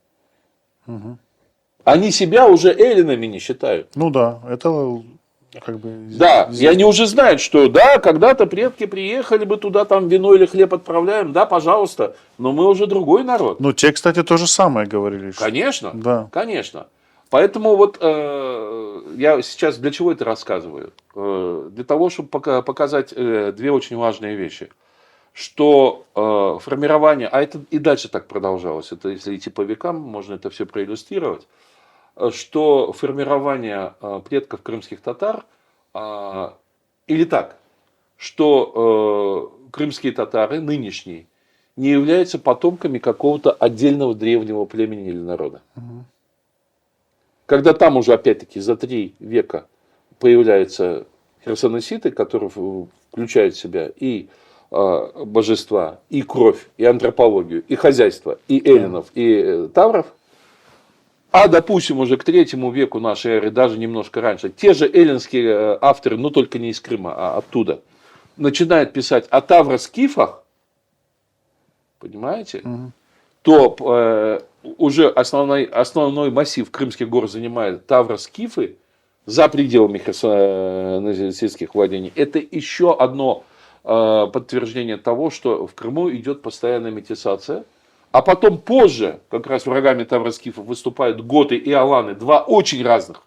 Угу. Они себя уже эллинами не считают. Ну да, это как бы... Да, и они уже знают, что да, когда-то предки приехали бы туда, там вино или хлеб отправляем, да, пожалуйста, но мы уже другой народ. Ну, те, кстати, то же самое говорили. Конечно, Да. конечно. Поэтому вот я сейчас для чего это рассказываю? Для того, чтобы показать 2 очень важные вещи. Что формирование, а это и дальше так продолжалось, это если идти по векам, можно это все проиллюстрировать, что формирование предков крымских татар, или так, что крымские татары нынешние не являются потомками какого-то отдельного древнего племени или народа. Угу. Когда там уже опять-таки за 3 века появляются херсонеситы, которые включают в себя и божества, и кровь, и антропологию, и хозяйство, и эллинов, и тавров. А, допустим, уже к 3 веку нашей эры, даже немножко раньше, те же эллинские авторы, но только не из Крыма, а оттуда, начинают писать о тавро-скифах, понимаете, то уже основной массив крымских гор занимают тавро-скифы за пределами херсонесских владений. Это еще одно подтверждение того, что в Крыму идет постоянная метисация. А потом позже, как раз врагами тавро-скифов выступают готы и аланы, 2 очень разных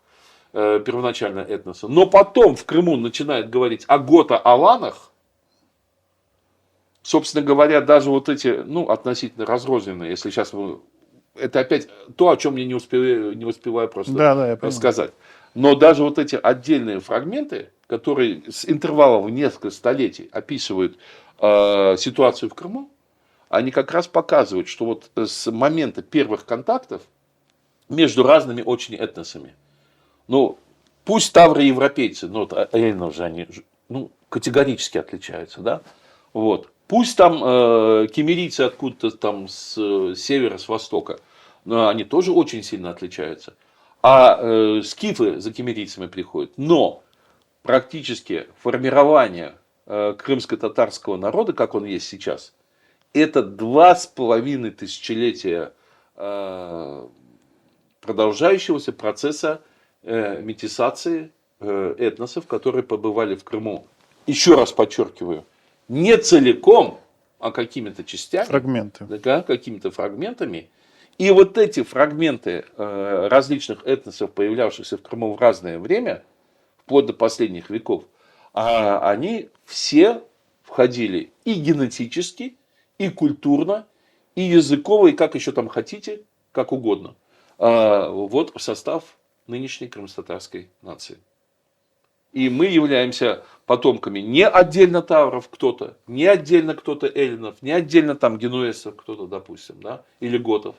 первоначально этноса. Но потом в Крыму начинают говорить о гото-аланах. Собственно говоря, даже вот эти, ну, относительно разрозненные, если сейчас это опять то, о чем я не успеваю просто Да, да, я понимаю. рассказать. Но даже вот эти отдельные фрагменты, которые с интервалом в несколько столетий описывают ситуацию в Крыму, они как раз показывают, что вот с момента первых контактов между разными очень этносами, ну, пусть тавры европейцы, но вот эллины же они ну, категорически отличаются, да, вот. Пусть там кемерийцы откуда-то там с севера, с востока, но они тоже очень сильно отличаются. А скифы за кемерийцами приходят. Но практически формирование крымско-татарского народа, как он есть сейчас, это 2,5 тысячелетия продолжающегося процесса метисации этносов, которые побывали в Крыму. Еще раз подчеркиваю, не целиком, а какими-то частями, Фрагменты. да, какими-то фрагментами. И вот эти фрагменты различных этносов, появлявшихся в Крыму в разное время, вплоть до последних веков, они все входили и генетически, и культурно, и языково, и как еще там хотите, как угодно, вот в состав нынешней крымско-татарской нации. И мы являемся потомками не отдельно тавров кто-то, не отдельно кто-то эллинов, не отдельно там генуэзцев кто-то, допустим, да, или готов.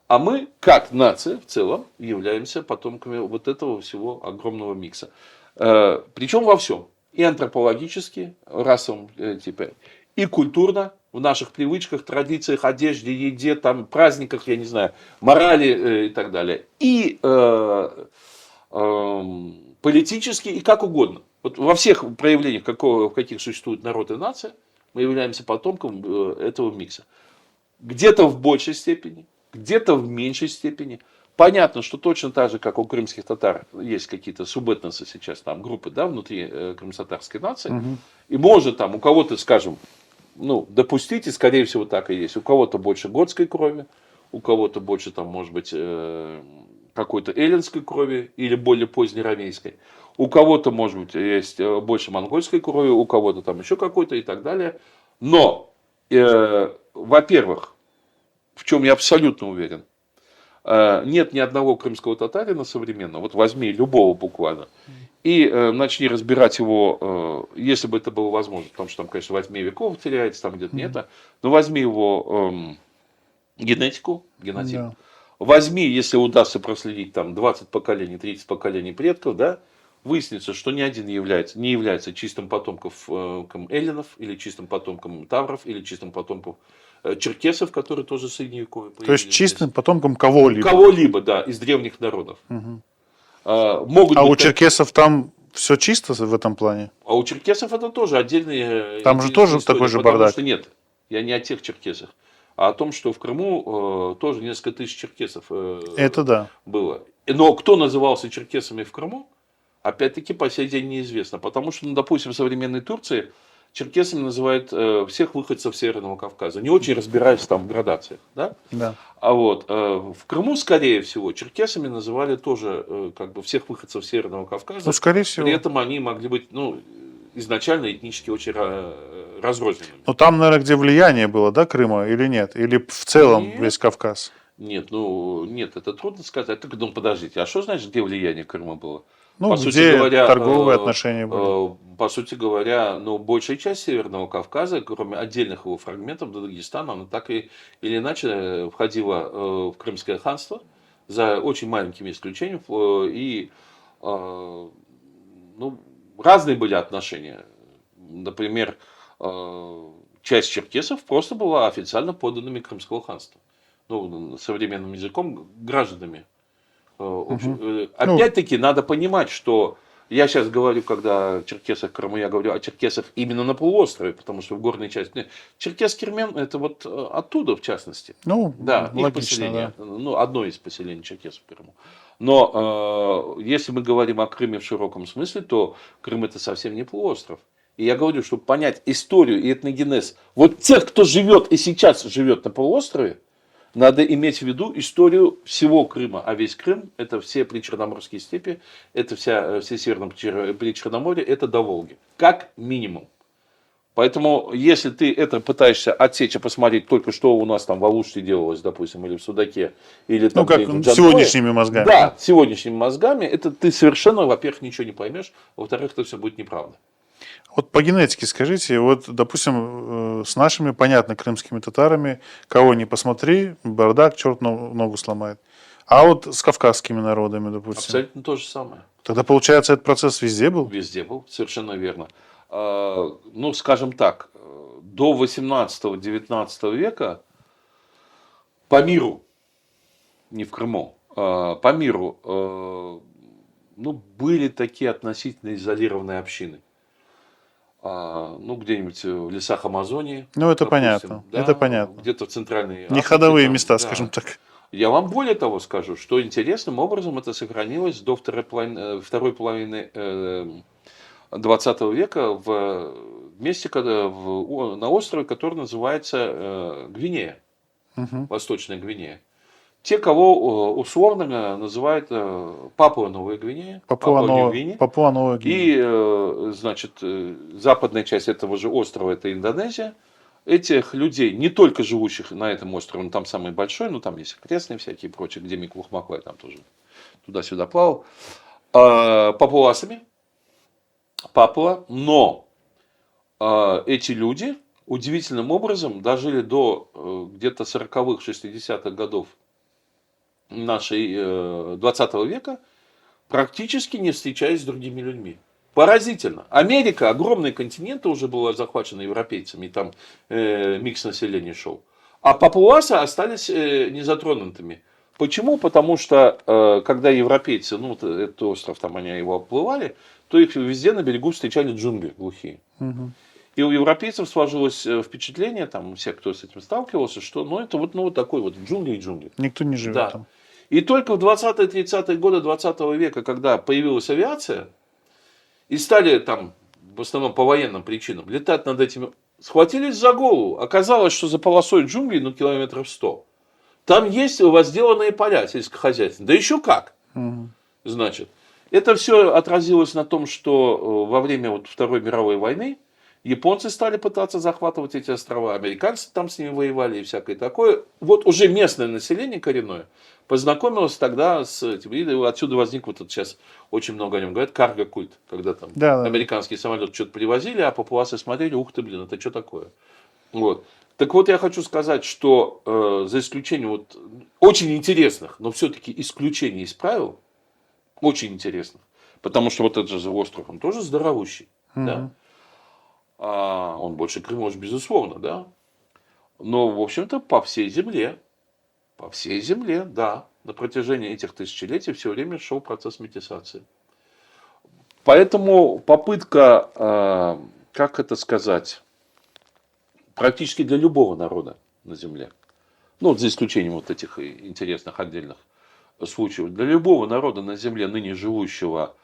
А мы, как нация в целом, являемся потомками вот этого всего огромного микса. Причем во всем. И антропологически, в расовом типе, и культурно, в наших привычках, традициях, одежде, еде, там, праздниках, я не знаю, морали и так далее. И политически, и как угодно. Вот во всех проявлениях, в каких существует народ и нация, мы являемся потомком этого микса. Где-то в большей степени, где-то в меньшей степени. Понятно, что точно так же, как у крымских татар есть какие-то субэтносы сейчас, там группы, да, внутри крымско-татарской нации, и может там у кого-то, скажем, ну, допустите, скорее всего так и есть, у кого-то больше готской крови, у кого-то больше там, может быть, какой-то эллинской крови или более поздней ромейской, у кого-то, может быть, есть больше монгольской крови, у кого-то там еще какой-то и так далее. Но, во-первых, в чем я абсолютно уверен, нет ни одного крымского татарина современного, вот возьми любого буквально, и начни разбирать его, если бы это было возможно, потому что там, конечно, во тьме веков теряется, там где-то нет, но возьми его генетику, генотип, Да. возьми, если удастся проследить там 20 поколений, 30 поколений предков, да, выяснится, что ни один не является чистым потомком эллинов, или чистым потомком тавров, или чистым потомком черкесов, которые тоже средневековые То есть появились чистым здесь. потомком кого-либо. Кого-либо, да, из древних народов. Могут А у быть черкесов там все чисто в этом плане? А у черкесов это тоже отдельные. Там же тоже история, такой же потому бардак. что нет, я не о тех черкесах, а о том, что в Крыму тоже несколько тысяч черкесов Это да. было. Но кто назывался черкесами в Крыму, опять-таки по сей день неизвестно. Потому что, ну, допустим, в современной Турции черкесами называют всех выходцев Северного Кавказа, не очень разбираясь там в градациях. Да? Да. А вот в Крыму, скорее всего, черкесами называли тоже как бы всех выходцев Северного Кавказа. Ну, скорее всего. При этом они могли быть, ну, изначально этнически очень разрозненными. Но там, наверное, где влияние было, да, Крыма, или нет? Или в целом Нет. весь Кавказ? Нет, ну, нет, это трудно сказать. Так, ну, подождите, а что значит, где влияние Крыма было? Ну, По где сути говоря, торговые отношения были? по сути говоря, ну, большая часть Северного Кавказа, кроме отдельных его фрагментов до Дагестана, она так или иначе входила в Крымское ханство, за очень маленькими исключениями. И ну, разные были отношения. Например, часть черкесов просто была официально подданными Крымского ханства. Ну, современным языком, гражданами. Опять-таки, надо понимать, что я сейчас говорю, когда о черкесах Крыму, я говорю о черкесах именно на полуострове, потому что в горной части. Черкесский Кермен, это вот оттуда, в частности. Ну, Да, их логично, поселение. да. Ну, одно из поселений черкесов в Крыму. Но если мы говорим о Крыме в широком смысле, то Крым это совсем не полуостров. И я говорю, чтобы понять историю и этногенез вот тех, кто живет и сейчас живет на полуострове, надо иметь в виду историю всего Крыма. А весь Крым – это все причерноморские степи, это все Северное Причерноморье, это до Волги. Как минимум. Поэтому, если ты это пытаешься отсечь и посмотреть только, что у нас там в Алуште делалось, допустим, или в Судаке, или Ну, там как где-нибудь в Джанкое, сегодняшними мозгами. да, сегодняшними мозгами, это ты совершенно, во-первых, ничего не поймешь, во-вторых, это все будет неправда. Вот по генетике скажите, вот, допустим, с нашими, понятно, крымскими татарами, кого ни посмотри, бардак, черт ногу сломает. А вот с кавказскими народами, допустим. Абсолютно то же самое. Тогда, получается, этот процесс везде был? Везде был, совершенно верно. Ну, скажем так, до 18-19 века по миру, не в Крыму, по миру, ну, были такие относительно изолированные общины. Ну, где-нибудь в лесах Амазонии. Ну, это допустим, понятно. да, Это понятно. где-то в Центральной Не Африке, ходовые там, места, да. скажем так. Я вам более того скажу, что интересным образом это сохранилось до второй половины 20 века в месте, на острове, который называется Гвинея, Мгм. Восточная Гвинея. Те, кого условно называют Папуа-Новая Гвинея, Папуа-Нью-Гвинея. Папуа-Новая Гвинея. И, значит, западная часть этого же острова – это Индонезия. Этих людей, не только живущих на этом острове, он там самый большой, но там есть окрестные всякие прочие, где Миклух Маклай там тоже туда-сюда плавал, папуасами, Папуа, но эти люди удивительным образом дожили до где-то 40-х, 60-х годов нашей 20 века, практически не встречаясь с другими людьми. Поразительно. Америка, огромный континент, уже была захвачена европейцами, и там микс населения шел. А папуасы остались незатронутыми. Почему? Потому что когда европейцы, ну, этот остров, там они его оплывали, то их везде на берегу встречали джунгли глухие. Мгм. И у европейцев сложилось впечатление, там, все, кто с этим сталкивался, что ну, это вот, ну, вот такой вот джунгли и джунгли. Никто не живет Да. там. И только в 20-30-е годы 20 века, когда появилась авиация, и стали там, в основном по военным причинам, летать над этими, схватились за голову. Оказалось, что за полосой джунглей, ну, километров 100, там есть возделанные поля сельскохозяйственные. Да еще как. Мгм. Значит, это все отразилось на том, что во время вот Второй мировой войны японцы стали пытаться захватывать эти острова, американцы там с ними воевали и всякое такое. Вот уже местное население коренное познакомилось тогда с этим. И отсюда возник вот этот сейчас очень много о нем говорят, карго-культ. Когда там Да, да. американский самолет что-то привозили, а папуасы смотрели, ух ты, блин, это что такое? Вот. Так вот, я хочу сказать, что за исключением вот, очень интересных, но все-таки исключений из правил, очень интересных, потому что вот этот же остров, он тоже здоровущий. Да? Мгм. Он больше Крыма уж безусловно, да. Но, в общем-то, по всей земле, да, на протяжении этих тысячелетий все время шел процесс метисации. Поэтому попытка, как это сказать, практически для любого народа на земле, ну, вот за исключением вот этих интересных отдельных случаев, для любого народа на земле, ныне живущего,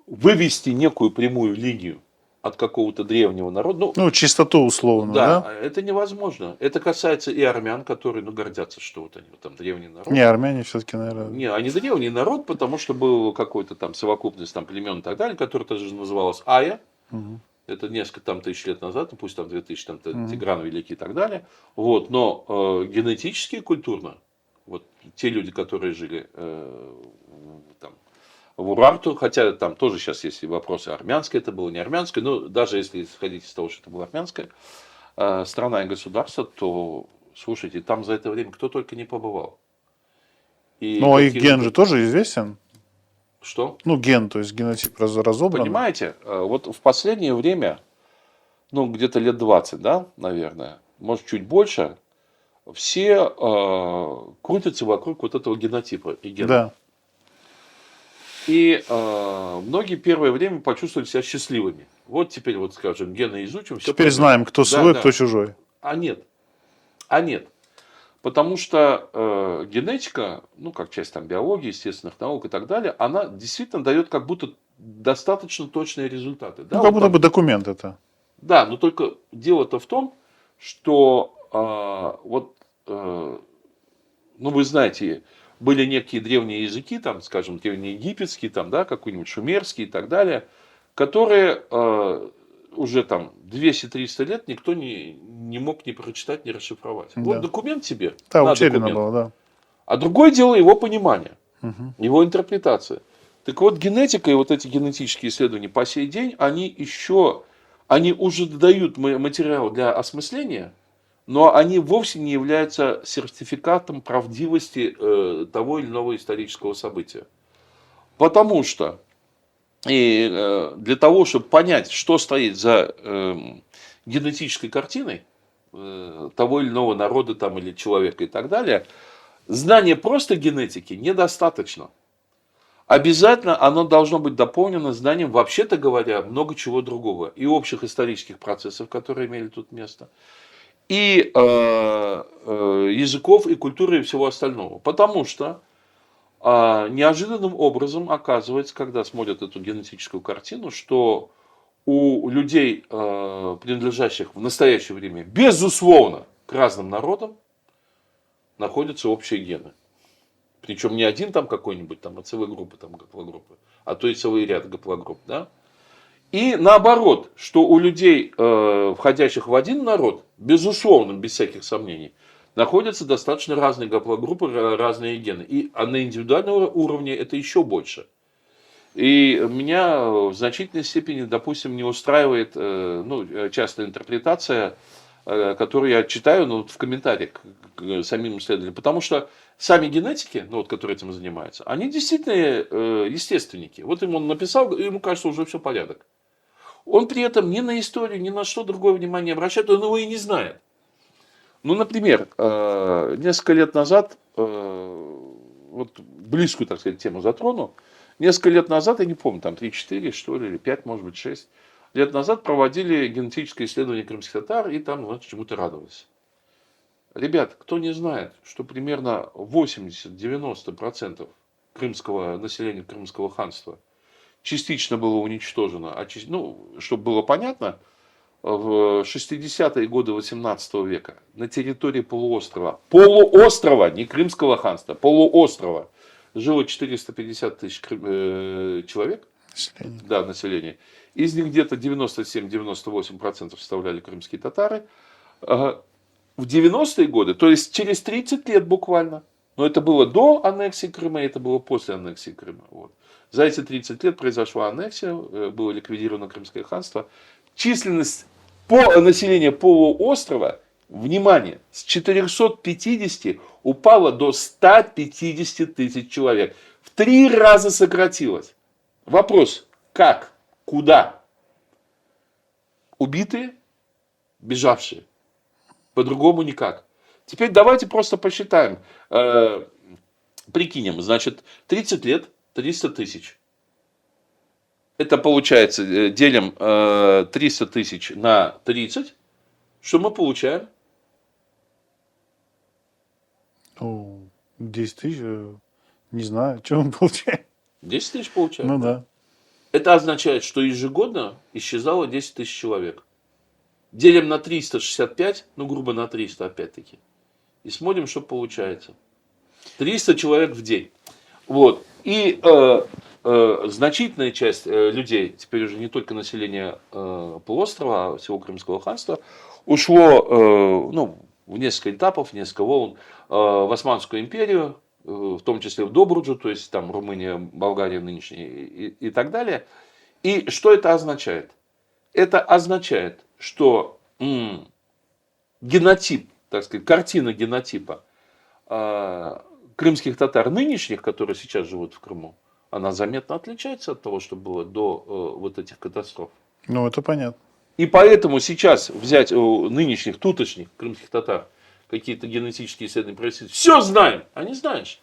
вывести некую прямую линию от какого-то древнего народа. Ну, чистоту условно, Да, да? это невозможно. Это касается и армян, которые гордятся, что вот они вот там древний народ. Не, армяне все-таки, наверное. Не, они древний народ, потому что был какой-то там совокупность там племен и так далее, которая тоже называлась Ая. Мгм. Это несколько там тысяч лет назад, ну, пусть там 2000, там Тигран Великий и так далее. Вот, но генетически и культурно, вот те люди, которые жили там, в Урарту, хотя там тоже сейчас есть вопросы, армянское это было, не армянское, но даже если исходить из того, что это была армянская страна и государство, то, слушайте, там за это время кто только не побывал. И Ну, а их каких ген бы- же тоже известен. Что? Ну, ген, то есть генотип разобран. Понимаете, вот в последнее время, ну, где-то лет 20, да, наверное, может, чуть больше, все крутятся вокруг вот этого генотипа и гена. Да. И многие первое время почувствовали себя счастливыми. Вот теперь, вот скажем, гены изучим. Все Теперь знаем, кто Да, свой, да. кто чужой. А нет. Потому что генетика, ну, как часть там биологии, естественных наук и так далее, она действительно дает как будто достаточно точные результаты. Да, Ну, вот как будто там- бы документ это. Да, но только дело-то в том, что ну, вы знаете, были некие древние языки, там, скажем, древнеегипетский, там, да, какой-нибудь шумерский и так далее, которые уже там 200-300 лет никто не мог ни прочитать, ни расшифровать. Да. Вот документ тебе, Да, на утеряно документ. было, да. А другое дело его понимание, Мгм. его интерпретация. Так вот, генетика и вот эти генетические исследования по сей день, они уже дают материал для осмысления, но они вовсе не являются сертификатом правдивости того или иного исторического события. Потому что для того, чтобы понять, что стоит за генетической картиной того или иного народа там, или человека и так далее, знание просто генетики недостаточно. Обязательно оно должно быть дополнено знанием, вообще-то говоря, много чего другого. И общих исторических процессов, которые имели тут место, и языков, и культуры, и всего остального. Потому что неожиданным образом оказывается, когда смотрят эту генетическую картину, что у людей, принадлежащих в настоящее время, безусловно, к разным народам, находятся общие гены. Причем не один там какой-нибудь, там, а целая группа там, гаплогруппы, а то и целый ряд гаплогрупп. Да? И наоборот, что у людей, входящих в один народ, безусловно, без всяких сомнений, находятся достаточно разные гаплогруппы, разные гены. А на индивидуальном уровне это еще больше. И меня в значительной степени, допустим, не устраивает частная интерпретация, которую я читаю в комментариях к самим исследователям. Потому что сами генетики, которые этим занимаются, они действительно естественники. Вот им он написал, ему кажется, уже все порядок. Он при этом ни на историю, ни на что другое внимание не обращает, он его и не знает. Например, несколько лет назад, близкую, так сказать, тему затрону, несколько лет назад, я не помню, там 3-4, что ли, или 5, может быть, 6 лет назад проводили генетическое исследование крымских татар, и там чему-то радовались. Ребят, кто не знает, что примерно 80-90% крымского населения Крымского ханства частично было уничтожено, чтобы было понятно, в 60-е годы 18 века на территории полуострова, не Крымского ханства, полуострова, жило 450 тысяч человек, население. Из них где-то 97-98% составляли крымские татары. В 90-е годы, то есть через 30 лет буквально, но это было до аннексии Крыма, и это было после аннексии Крыма. Вот. За эти 30 лет произошла аннексия, было ликвидировано Крымское ханство. Численность населения полуострова, внимание, с 450 упала до 150 тысяч человек. В 3 раза сократилось. Вопрос, как, куда? Убитые, бежавшие. По-другому никак. Теперь давайте просто посчитаем. Прикинем, значит, 30 лет, 300 тысяч. Это получается, делим 300 тысяч на 30. Что мы получаем? 10 тысяч, не знаю, что мы получаем. 10 тысяч получаем. Ну да. Это означает, что ежегодно исчезало 10 тысяч человек. Делим на 365, грубо на 300 опять-таки. И смотрим, что получается. 300 человек в день. Вот. И значительная часть людей, теперь уже не только население полуострова, а всего Крымского ханства, ушло в несколько этапов, в несколько волн в Османскую империю, в том числе в Добруджу, то есть там Румыния, Болгария нынешняя и так далее. И что это означает? Это означает, что генотип, так сказать, картина генотипа крымских татар нынешних, которые сейчас живут в Крыму, она заметно отличается от того, что было до вот этих катастроф. Это понятно. И поэтому сейчас взять у нынешних, тутошних крымских татар какие-то генетические исследования провести, все знаем, а не знаешь.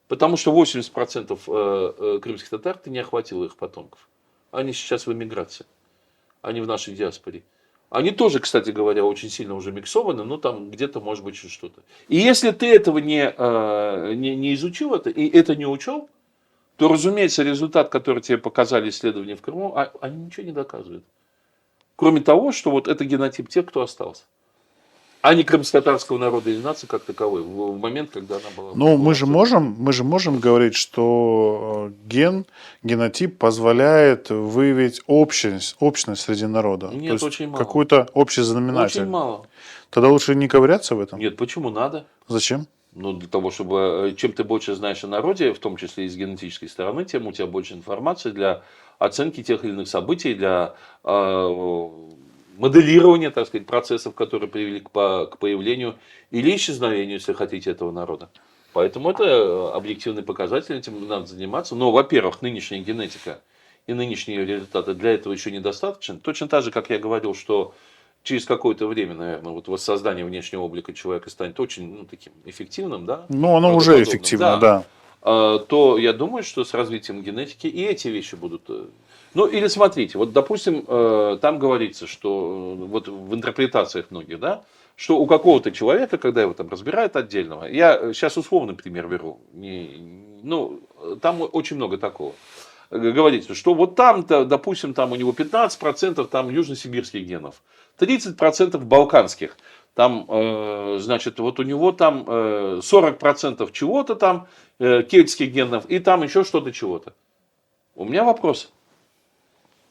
Потому что 80% крымских татар ты не охватил их потомков. Они сейчас в эмиграции. Они в нашей диаспоре. Они тоже, кстати говоря, очень сильно уже миксованы, но там где-то может быть еще что-то. И если ты этого не изучил, и это не учел, то, разумеется, результат, который тебе показали исследования в Крыму, они ничего не доказывают. Кроме того, что вот это генотип тех, кто остался. а не крымско-татарского народа или нации как таковой в момент, когда она была. Ну, мы же можем говорить, что генотип позволяет выявить общность среди народа. То Нет, есть очень мало. какой-то общий Очень знаменатель. мало. Тогда лучше не ковыряться в этом. Нет, почему надо? Зачем? Ну, для того, чтобы чем ты больше знаешь о народе, в том числе и с генетической стороны, тем у тебя больше информации для оценки тех или иных событий, для моделирования, так сказать, процессов, которые привели к появлению или исчезновению, если хотите, этого народа. Поэтому это объективный показатель, этим надо заниматься. Но, во-первых, нынешняя генетика и нынешние результаты для этого еще недостаточны. Точно так же, как я говорил, что через какое-то время, наверное, вот воссоздание внешнего облика человека станет очень таким эффективным, да? Ну, оно уже правдоподобным, эффективно, да. то я думаю, что с развитием генетики и эти вещи будут. Ну, или смотрите, вот, допустим, там говорится, что вот в интерпретациях многих, да, что у какого-то человека, когда его там разбирают отдельного, я сейчас условный пример беру, ну, там очень много такого. Говорится, что вот там-то, допустим, там у него 15% там южносибирских генов, 30% балканских, там, значит, вот у него там 40% чего-то там, кельтских генов, и там еще что-то чего-то. У меня вопрос.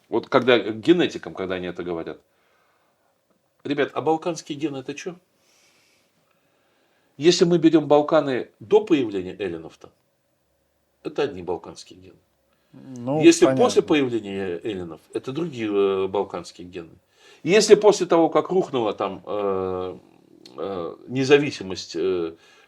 Вот когда к генетикам, когда они это говорят. Ребят, а балканские гены это что? Если мы берем Балканы до появления эллинов-то, это одни балканские гены. Ну, Если понятно. после появления эллинов, это другие балканские гены. Если после того, как рухнула там независимость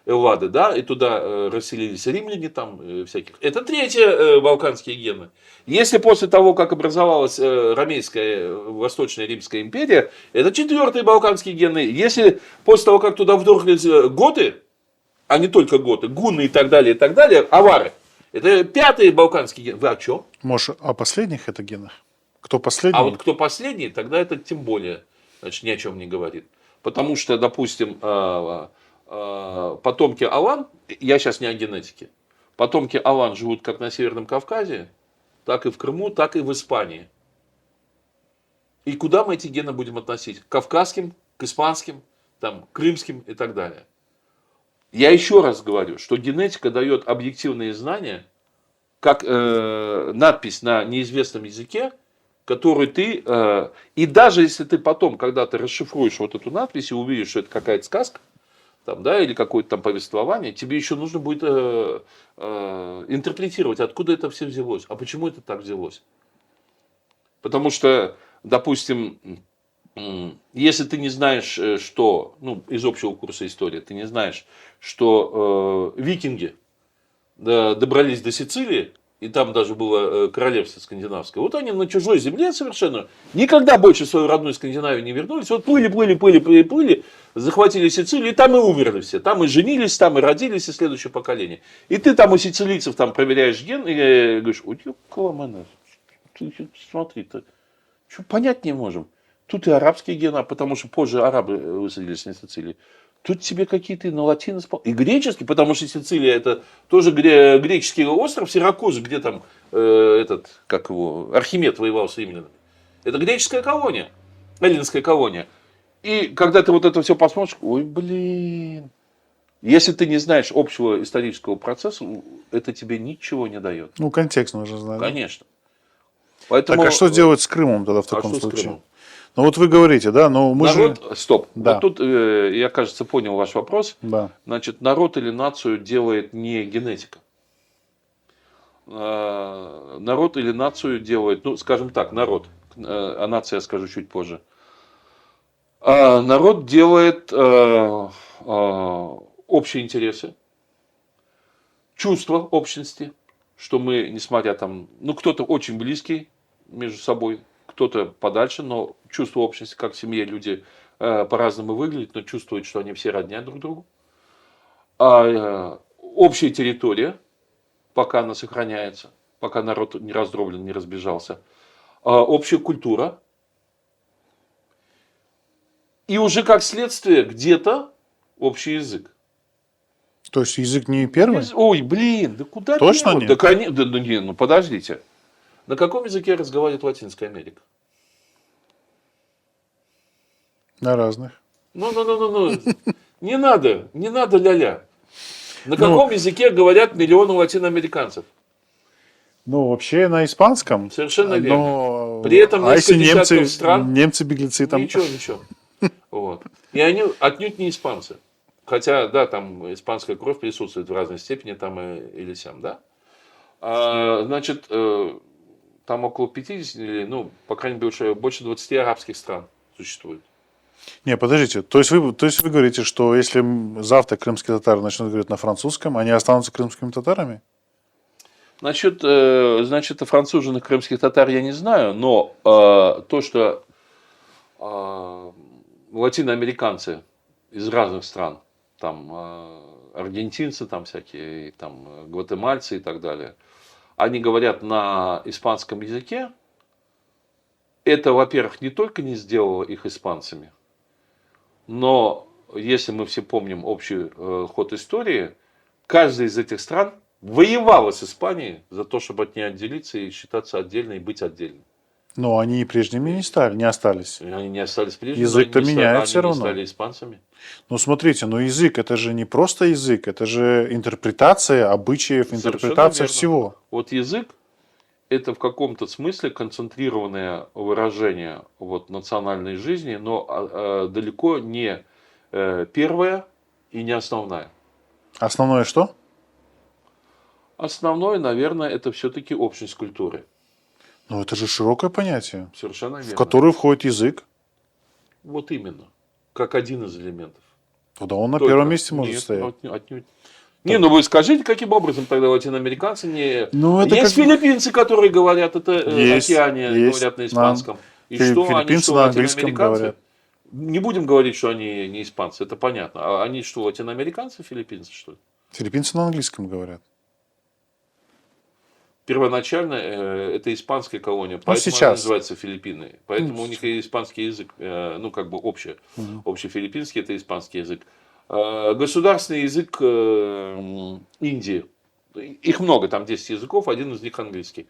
Эллады, да, и туда расселились римляне, там всяких, это третьи балканские гены. Если после того, как образовалась Ромейская Восточная Римская империя, это четвертые балканские гены. Если после того, как туда вторглись готы, а не только готы, гунны и так далее, авары, это пятые балканские гены. Вы о чем? Может, о последних это генах? Кто последний? А вот кто последний, тогда это тем более, значит, ни о чем не говорит. Потому что, допустим, потомки Алан, я сейчас не о генетике, потомки Алан живут как на Северном Кавказе, так и в Крыму, так и в Испании. И куда мы эти гены будем относить? К кавказским, к испанским, там, крымским и так далее. Я еще раз говорю, что генетика дает объективные знания, как надпись на неизвестном языке, которую ты, и даже если ты потом, когда ты расшифруешь вот эту надпись и увидишь, что это какая-то сказка, там, да, или какое-то там повествование, тебе еще нужно будет интерпретировать, откуда это все взялось, а почему это так взялось. Потому что, допустим, если ты не знаешь, что, ну, из общего курса истории, ты не знаешь, что викинги добрались до Сицилии, и там даже было королевство скандинавское, вот они на чужой земле совершенно никогда больше в свою родную Скандинавию не вернулись, вот плыли, захватили Сицилию, и там и умерли все, там и женились, там и родились, и следующее поколение. И ты там у сицилийцев там проверяешь ген, и говоришь, ой, ты смотри-то, что понять не можем. Тут и арабские гены, потому что позже арабы высадились на Сицилии. Тут тебе какие-то на латино, и греческий, потому что Сицилия это тоже греческий остров, Сиракузы, где там как его, Архимед воевал с римлянами. Это греческая колония, эллинская колония. И когда ты вот это все посмотришь, ой, блин. Если ты не знаешь общего исторического процесса, это тебе ничего не дает. Ну, контекст нужно знать. Конечно. Поэтому, так, а что делать с Крымом тогда в таком что с случае? Крымом? Ну, вот вы говорите, да, но мы народ, же... стоп. Да. Вот тут я, кажется, понял ваш вопрос. Да. Значит, народ или нацию делает не генетика. Народ или нацию делает, ну, скажем так, народ. А нация я скажу чуть позже. Народ делает общие интересы, чувство общности, что мы, несмотря там, ну, кто-то очень близкий между собой, кто-то подальше, но чувство общности, как в семье люди по-разному выглядят, но чувствуют, что они все родня друг другу. Общая территория, пока она сохраняется, пока народ не раздроблен, не разбежался. Общая культура. И уже как следствие где-то общий язык. То есть язык не первый? Ой, блин, да куда Точно первый? нет? Да, конечно, да, не, ну подождите. На каком языке разговаривает Латинская Америка? На разных. Ну. Не надо ля-ля. На Ну, каком языке говорят миллионы латиноамериканцев? Ну, вообще на испанском. Совершенно верно. Но... При этом А если несколько десятков стран... немцы-беглецы там? Ничего. Вот. И они отнюдь не испанцы. Хотя, да, там испанская кровь присутствует в разной степени, там или сям, да. Значит, там около 50, или, ну, по крайней мере, больше 20 арабских стран существует. Не, подождите. То есть вы говорите, что если завтра крымские татары начнут говорить на французском, они останутся крымскими татарами? Значит, о француженных крымских татар я не знаю, но то, что латиноамериканцы из разных стран, там аргентинцы, там всякие, там гватемальцы и так далее, они говорят на испанском языке, это, во-первых, не только не сделало их испанцами, но если мы все помним общий ход истории, каждая из этих стран воевала с Испанией за то, чтобы от нее отделиться и считаться отдельно и быть отдельно. Но они и прежними не остались. И они не остались прежними, Язык-то меняет все они не равно. стали испанцами. Ну, смотрите, но язык это же не просто язык, это же интерпретация обычаев, Совершенно интерпретация верно. всего. Вот язык – это в каком-то смысле концентрированное выражение вот, национальной жизни, но далеко не первое и не основное. Основное что? Основное, наверное, это все-таки общность культуры. Ну, это же широкое понятие, Совершенно в верно. которое входит язык. Вот именно. Как один из элементов. Тогда он на Только. первом месте может Нет, стоять. отнюдь. Не, ну вы скажите, каким образом тогда латиноамериканцы не... Ну, это Есть как- филиппинцы, которые говорят, это Есть, океане, есть. говорят на испанском. И что, они Филиппинцы что, на английском латиноамериканцы? говорят. Не будем говорить, что они не испанцы, это понятно. А они что, латиноамериканцы, филиппинцы, что ли? Филиппинцы на английском говорят. Первоначально это испанская колония, поэтому она сейчас. называется Филиппины. Поэтому у них и испанский язык, ну как бы общефилиппинский, это испанский язык. Государственный язык Индии. Их много, там 10 языков, один из них английский.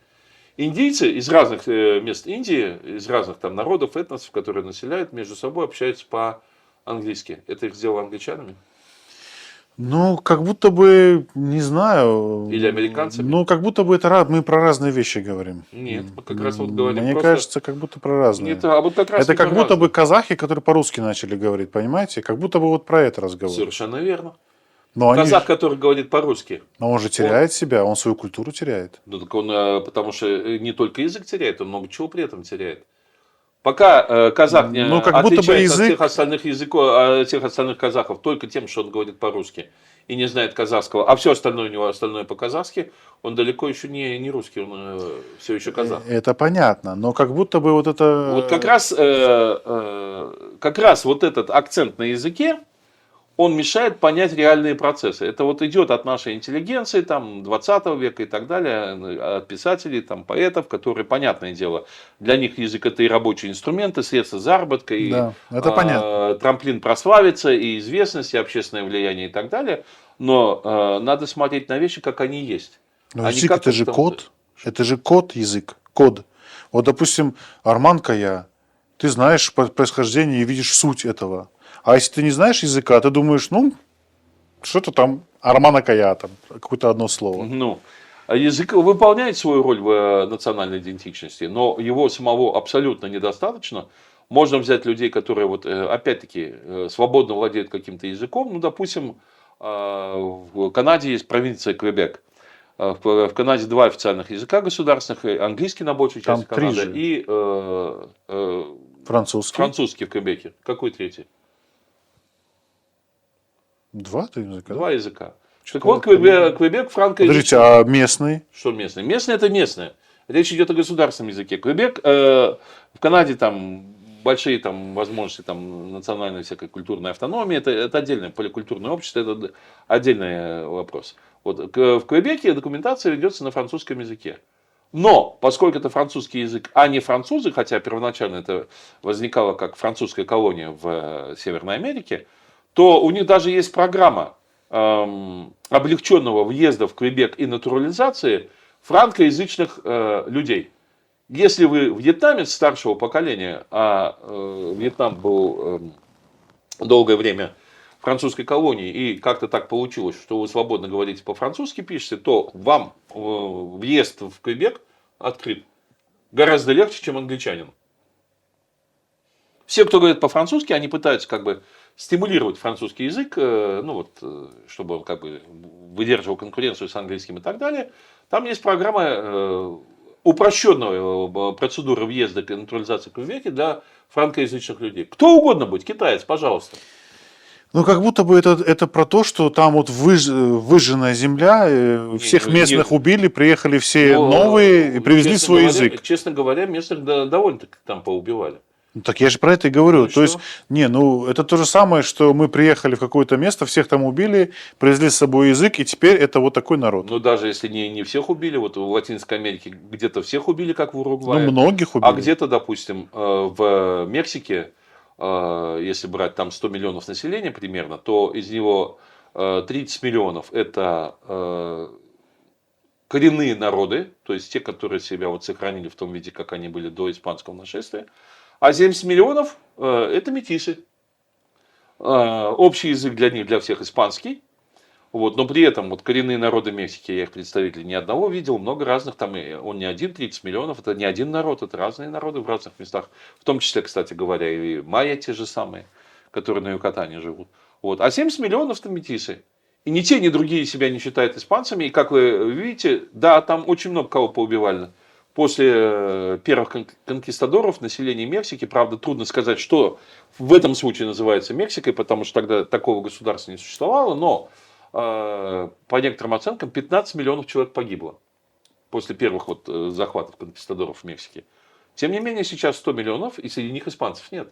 Индийцы из разных мест Индии, из разных там народов, этносов, которые населяют, между собой общаются по-английски. Это их сделало англичанами? Ну, как будто бы, не знаю. Или американцами? Ну, как будто бы это мы про разные вещи говорим. Нет, мы как раз вот говорим Мне просто... кажется, как будто про разные. Нет, а вот как раз Это не как про будто бы разные. казахи, которые по-русски начали говорить, понимаете? Как будто бы вот про это разговор. Совершенно верно. Но Казах, который говорит по-русски. но он же теряет себя, он свою культуру теряет. Ну, так он, потому что не только язык теряет, он много чего при этом теряет. Пока казах не Ну, как будто бы отличается от язык- всех остальных языков, от всех остальных казахов только тем, что он говорит по-русски и не знает казахского, а все остальное у него остальное по-казахски, он далеко еще не русский, он все еще казах. Это понятно, но как будто бы вот это... Вот как раз вот этот акцент на языке, он мешает понять реальные процессы. Это вот идет от нашей интеллигенции, там, 20 века и так далее, от писателей, там, поэтов, которые, понятное дело, для них язык это и рабочий инструмент, и средства заработка, и Да, это понятно. трамплин прославиться, и известность, и общественное влияние и так далее. Но надо смотреть на вещи, как они есть. Но А не язык как это же там- код. Это же код язык. Код. Вот, допустим, Арман Кая. Ты знаешь происхождение и видишь суть этого. А если ты не знаешь языка, ты думаешь, ну, что-то там Армана Кая, там, какое-то одно слово. Ну, язык выполняет свою роль в национальной идентичности, но его самого абсолютно недостаточно. Можно взять людей, которые, вот, опять-таки, свободно владеют каким-то языком. Ну, допустим, в Канаде есть провинция Квебек. В Канаде 2 официальных языка государственных, английский на большей Там части 3 Канады же. и Французский. французский в Квебеке. Какой третий? 2 языка? 2 языка. Что-то Так вот, вот Квебек франкоязычный. Подождите, а местный? Что местное? Местное это местное. Речь идет о государственном языке. Квебек, в Канаде там большие там, возможности там, национальной всякой культурной автономии. Это отдельное поликультурное общество, это отдельный вопрос. Вот, в Квебеке документация ведется на французском языке. Но, поскольку это французский язык, а не французы, хотя первоначально это возникало как французская колония в Северной Америке, то у них даже есть программа облегченного въезда в Квебек и натурализации франкоязычных людей. Если вы вьетнамец старшего поколения, а Вьетнам был долгое время французской колонии, и как-то так получилось, что вы свободно говорите по-французски, пишете, то вам въезд в Квебек открыт гораздо легче, чем англичанин. Все, кто говорит по-французски, они пытаются как бы стимулировать французский язык, ну вот, чтобы он как бы выдерживал конкуренцию с английским и так далее. Там есть программа упрощенная процедура въезда и натурализации в Квебеке для франкоязычных людей. Кто угодно будет, китаец, пожалуйста. Ну, как будто бы это про то, что там вот выжженная земля, всех местных убили, приехали все новые и привезли свой язык. Честно говоря, местных довольно-таки там поубивали. Ну, так я же про это и говорю. Ну, и то есть, это то же самое, что мы приехали в какое-то место, всех там убили, привезли с собой язык, и теперь это вот такой народ. Ну, даже если не всех убили, вот в Латинской Америке где-то всех убили, как в Уругвае. Ну, многих убили. А где-то, допустим, в Мексике, если брать там 100 миллионов населения примерно, то из него 30 миллионов это коренные народы, то есть те, которые себя вот сохранили в том виде, как они были до испанского нашествия. А 70 миллионов это метисы. Общий язык для них, для всех испанский. Вот, но при этом вот коренные народы Мексики, я их представителей ни одного видел, много разных, там он не один, 30 миллионов, это не один народ, это разные народы в разных местах, в том числе, кстати говоря, и майя те же самые, которые на Юкатане живут. Вот. А 70 миллионов это метисы. И ни те, ни другие себя не считают испанцами, и как вы видите, да, там очень много кого поубивали. После первых конкистадоров население Мексики, правда, трудно сказать, что в этом случае называется Мексикой, потому что тогда такого государства не существовало, но по некоторым оценкам 15 миллионов человек погибло после первых вот захватов конкистадоров в Мексике. Тем не менее, сейчас 100 миллионов, и среди них испанцев нет.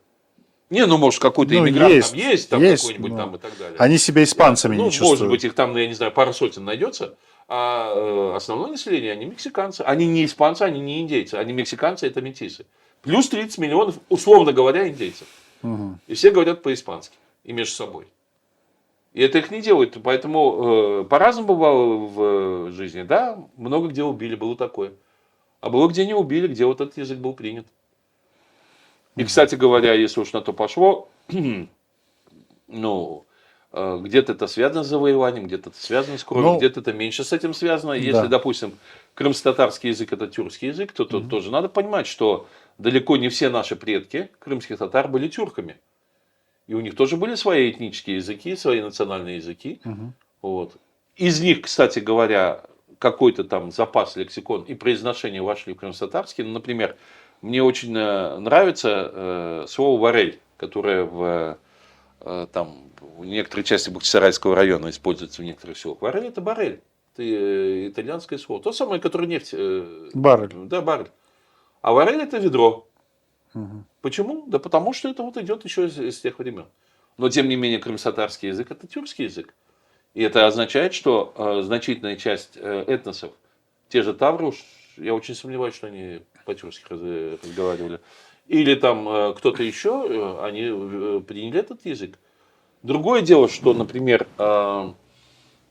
Не, ну, может, какой-то иммигрант там есть какой-нибудь там и так далее. Они себя испанцами не чувствуют. Может быть, их там, я не знаю, пара сотен найдется. А основное население, они мексиканцы. Они не испанцы, они не индейцы. Они мексиканцы, это метисы. Плюс 30 миллионов, условно говоря, индейцев. Угу. И все говорят по-испански. И между собой. И это их не делают. Поэтому по-разному бывало в жизни. Да, много где убили, было такое. А было где не убили, где вот этот язык был принят. И, кстати говоря, если уж на то пошло, ну, где-то это связано с завоеванием, где-то это связано с кровью, где-то это меньше с этим связано. Если, допустим, крымско-татарский язык это тюркский язык, то тут тоже надо понимать, что далеко не все наши предки крымских татар были тюрками. И у них тоже были свои этнические языки, свои национальные языки. Вот. Из них, кстати говоря, какой-то там запас, лексикон и произношение вошли в крымско-татарский. Ну, например, мне очень нравится слово «варель», которое там, в некоторой части Бахчисарайского района используется в некоторых селах. Варель – это барель. Это итальянское слово. То самое, которое нефть. Баррель. Да, баррель. А варель – это ведро. Угу. Почему? Да потому что это вот идет еще из тех времен. Но тем не менее крымско-татарский язык – это тюркский язык. И это означает, что значительная часть этносов, те же тавры, уж я очень сомневаюсь, что они по-тюркски разговаривали. Или там кто-то еще, они приняли этот язык. Другое дело, что, например,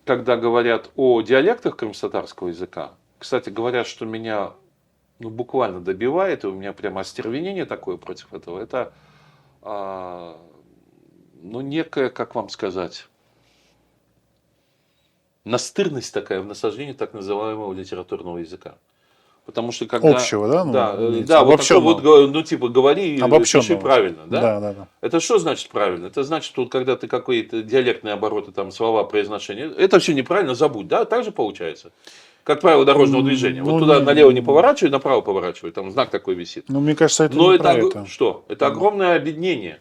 когда говорят о диалектах крымско-татарского языка, кстати, говорят, что меня буквально добивает, и у меня прямо остервенение такое против этого, это некая, как вам сказать, настырность такая в насаждении так называемого литературного языка. Потому что когда... Общего, да? Да, вот типа, говори и пиши правильно. Да? Да. Это что значит правильно? Это значит, что когда ты какие-то диалектные обороты, там, слова, произношения, это все неправильно, забудь, да? Так же получается. Как правило дорожного движения. Вот туда налево не поворачивай, направо поворачивай, там знак такой висит. Ну, мне кажется, это но не это, про это. Что? Это огромное объединение.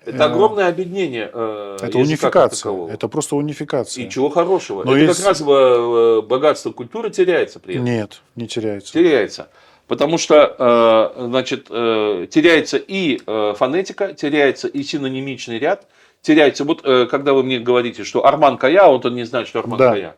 Это огромное объединение. Это унификация. Это просто унификация. И чего хорошего. Но это как раз богатство культуры теряется при этом. Нет, не теряется. Теряется. Потому что, значит, теряется и фонетика, теряется и синонимичный ряд, теряется. Вот когда вы мне говорите, что Арман Кая, он не знает, что Арман Кая.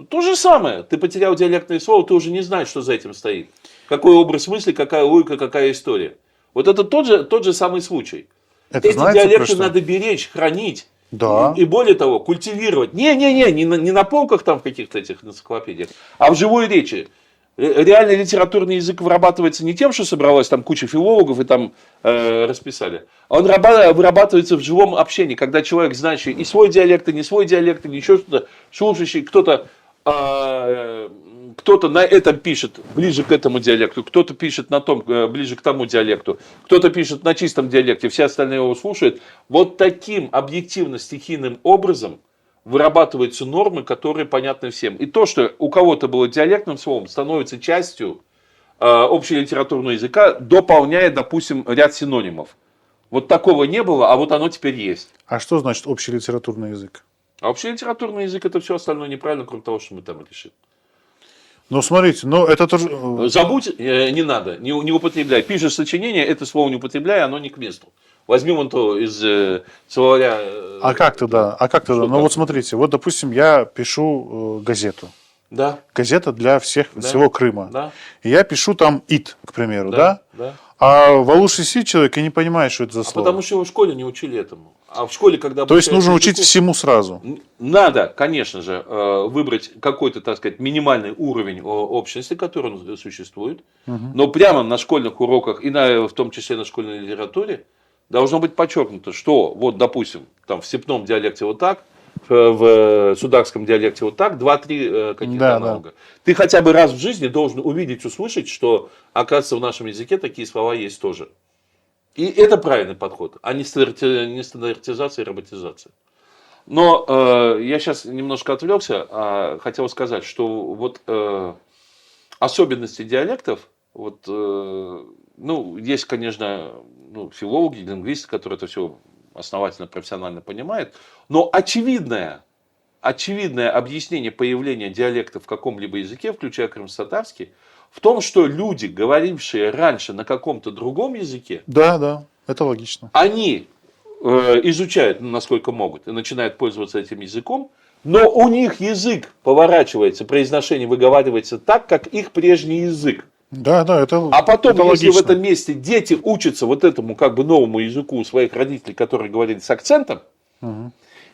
То же самое. Ты потерял диалектное слово, ты уже не знаешь, что за этим стоит. Какой образ мысли, какая логика, какая история. Вот это тот же самый случай. Эти диалекты надо беречь, хранить. Да. И более того, культивировать. Не на полках там в каких-то этих энциклопедиях, а в живой речи. Реальный литературный язык вырабатывается не тем, что собралась там куча филологов и там расписали. Он вырабатывается в живом общении, когда человек, знающий и свой диалект, и не свой диалект, и еще что-то, слушающий, кто-то на этом пишет ближе к этому диалекту, кто-то пишет на том ближе к тому диалекту, кто-то пишет на чистом диалекте, все остальные его слушают. Вот таким объективно-стихийным образом вырабатываются нормы, которые понятны всем. И то, что у кого-то было диалектным словом, становится частью общелитературного языка, дополняя, допустим, ряд синонимов. Вот такого не было, а вот оно теперь есть. А что значит общий литературный язык? А общелитературный язык — это все остальное неправильно, кроме того, что мы там решили. Ну, смотрите, ну, это тоже... Забудь, не надо, не употребляй. Пишешь сочинение, это слово не употребляй, оно не к месту. Возьми вон то из словаря. А как тогда? А как тогда? Что Ну, там? вот смотрите, вот, допустим, я пишу газету. Да, Газета для всего Крыма. да, И я пишу там «ит», к примеру, да? да. А в Алуше сидит человек и не понимает, что это за А слово. потому что его в школе не учили этому. А в школе, когда То есть обучают нужно учить языку, всему сразу. надо, конечно же, выбрать какой-то, так сказать, минимальный уровень общности, который существует. Но прямо на школьных уроках, и в том числе на школьной литературе, должно быть подчеркнуто, что, вот, допустим, там в степном диалекте вот так, в сударском диалекте вот так, 2-3 каких-то Да, аналога. Ты хотя бы раз в жизни должен увидеть, услышать, что, оказывается, в нашем языке такие слова есть тоже. И это правильный подход, а не стандартизация и роботизация. Но я сейчас немножко отвлекся, хотел сказать, что вот особенности диалектов, вот, ну, есть, конечно, филологи, лингвисты, которые это все основательно, профессионально понимают, но очевидное объяснение появления диалекта в каком-либо языке, включая крымско-татарский, в том, что люди, говорившие раньше на каком-то другом языке, Да, это логично. они изучают, насколько могут, и начинают пользоваться этим языком, но у них язык поворачивается, произношение выговаривается так, как их прежний язык. Да, это А потом, это если логично. в этом месте дети учатся вот этому как бы новому языку у своих родителей, которые говорили с акцентом,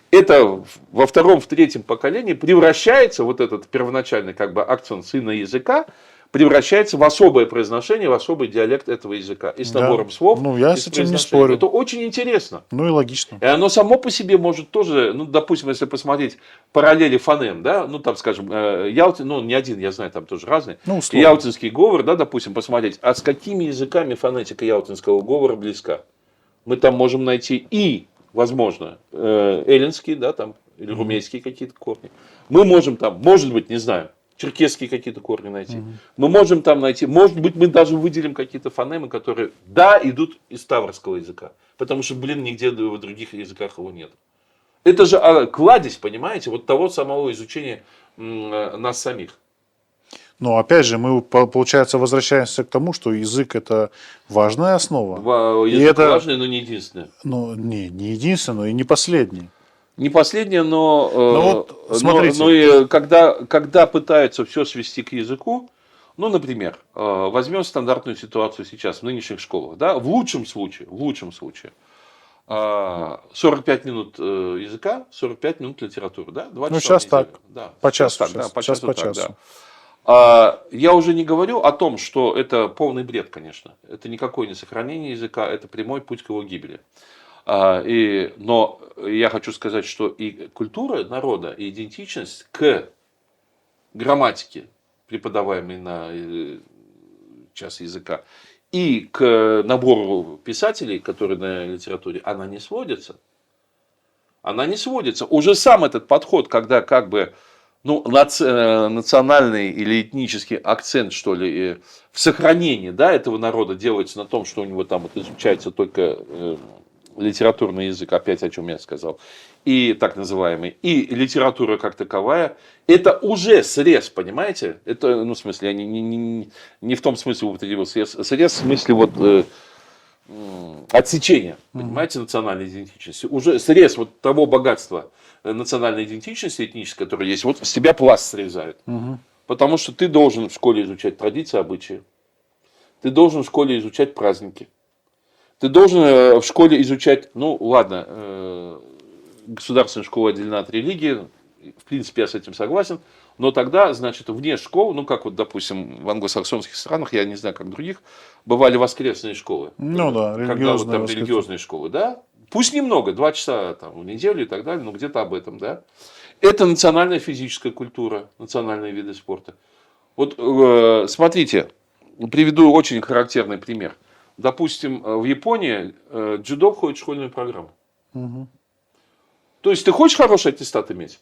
это во втором, в третьем поколении превращается, вот этот первоначальный как бы акцент сына языка, превращается в особое произношение, в особый диалект этого языка. И с Да. набором слов. Ну, я и с этим не произношением. спорю. Это очень интересно. Ну и логично. И оно само по себе может тоже, ну, допустим, если посмотреть параллели фонем, да, ну, там, скажем, Ялтин, ну, не один, я знаю, там тоже разные. Ну, условно. Ялтинский говор, да, допустим, посмотреть, а с какими языками фонетика ялтинского говора близка? Мы там можем найти и, возможно, эллинский, да, там, или румейские какие-то корни. Мы можем там, может быть, не знаю, черкесские какие-то корни найти. Мы можем там найти, может быть, мы даже выделим какие-то фонемы, которые, да, идут из таврского языка. Потому что, нигде в других языках его нет. Это же кладезь, понимаете, вот того самого изучения нас самих. Но опять же, мы, получается, возвращаемся к тому, что язык – это важная основа. Язык это- важный, но не единственное. Ну, не единственное и не последний. Не последнее, но, вот смотрите. но и когда пытаются все свести к языку, ну, например, возьмем стандартную ситуацию сейчас в нынешних школах. Да? В лучшем случае 45 минут языка, 45 минут литературы. Да? 2 Ну, часа в сейчас так. неделю. Да, По сейчас часу, так, да, сейчас, по сейчас часу по так, часу. да. Я уже не говорю о том, что это полный бред, конечно. Это никакое не сохранение языка, это прямой путь к его гибели. Но я хочу сказать, что и культура народа, и идентичность к грамматике, преподаваемой на час языка, и к набору писателей, которые на литературе, она не сводится. Она не сводится. Уже сам этот подход, когда как бы национальный или этнический акцент, что ли, в сохранении, да, этого народа делается на том, что у него там вот изучается только литературный язык, опять о чем я сказал, и так называемый, и литература как таковая, это уже срез, понимаете? Это, в смысле, я не в том смысле употребил срез в смысле вот отсечения, понимаете, национальной идентичности. Уже срез вот того богатства национальной идентичности этнической, которая есть, вот с тебя пласт срезают. Потому что ты должен в школе изучать традиции, обычаи. Ты должен в школе изучать праздники. Ты должен в школе изучать, государственная школа отделена от религии, в принципе, я с этим согласен. Но тогда, значит, вне школ, ну, как вот, допустим, в англосаксонских странах, я не знаю, как в других, бывали воскресные школы. Ну да, Когда вот религиозные там воскресенья. религиозные школы, да? Пусть немного, 2 часа там, в неделю и так далее, но где-то об этом, да? Это национальная физическая культура, национальные виды спорта. Вот смотрите, приведу очень характерный пример. Допустим, в Японии дзюдо входит в школьную программу. Мгм. То есть ты хочешь хороший аттестат иметь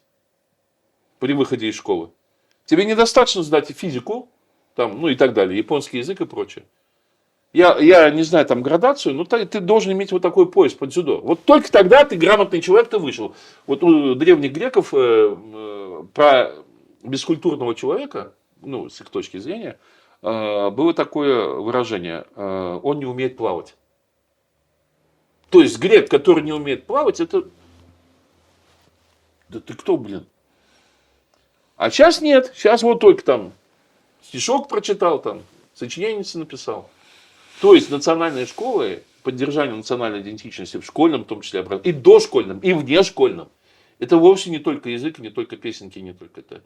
при выходе из школы? Тебе недостаточно сдать физику, там, ну и так далее, японский язык и прочее. Я не знаю там градацию, но ты должен иметь вот такой пояс по дзюдо. Вот только тогда ты грамотный человек, ты вышел. Вот у древних греков про бескультурного человека, ну, с их точки зрения, было такое выражение: он не умеет плавать. То есть грек, который не умеет плавать, это... Да ты кто, блин? А сейчас нет. Сейчас вот только там стишок прочитал, там сочинение написал. То есть национальные школы, поддержание национальной идентичности в школьном, в том числе, и дошкольном, и внешкольном, это вовсе не только язык, не только песенки, не только это.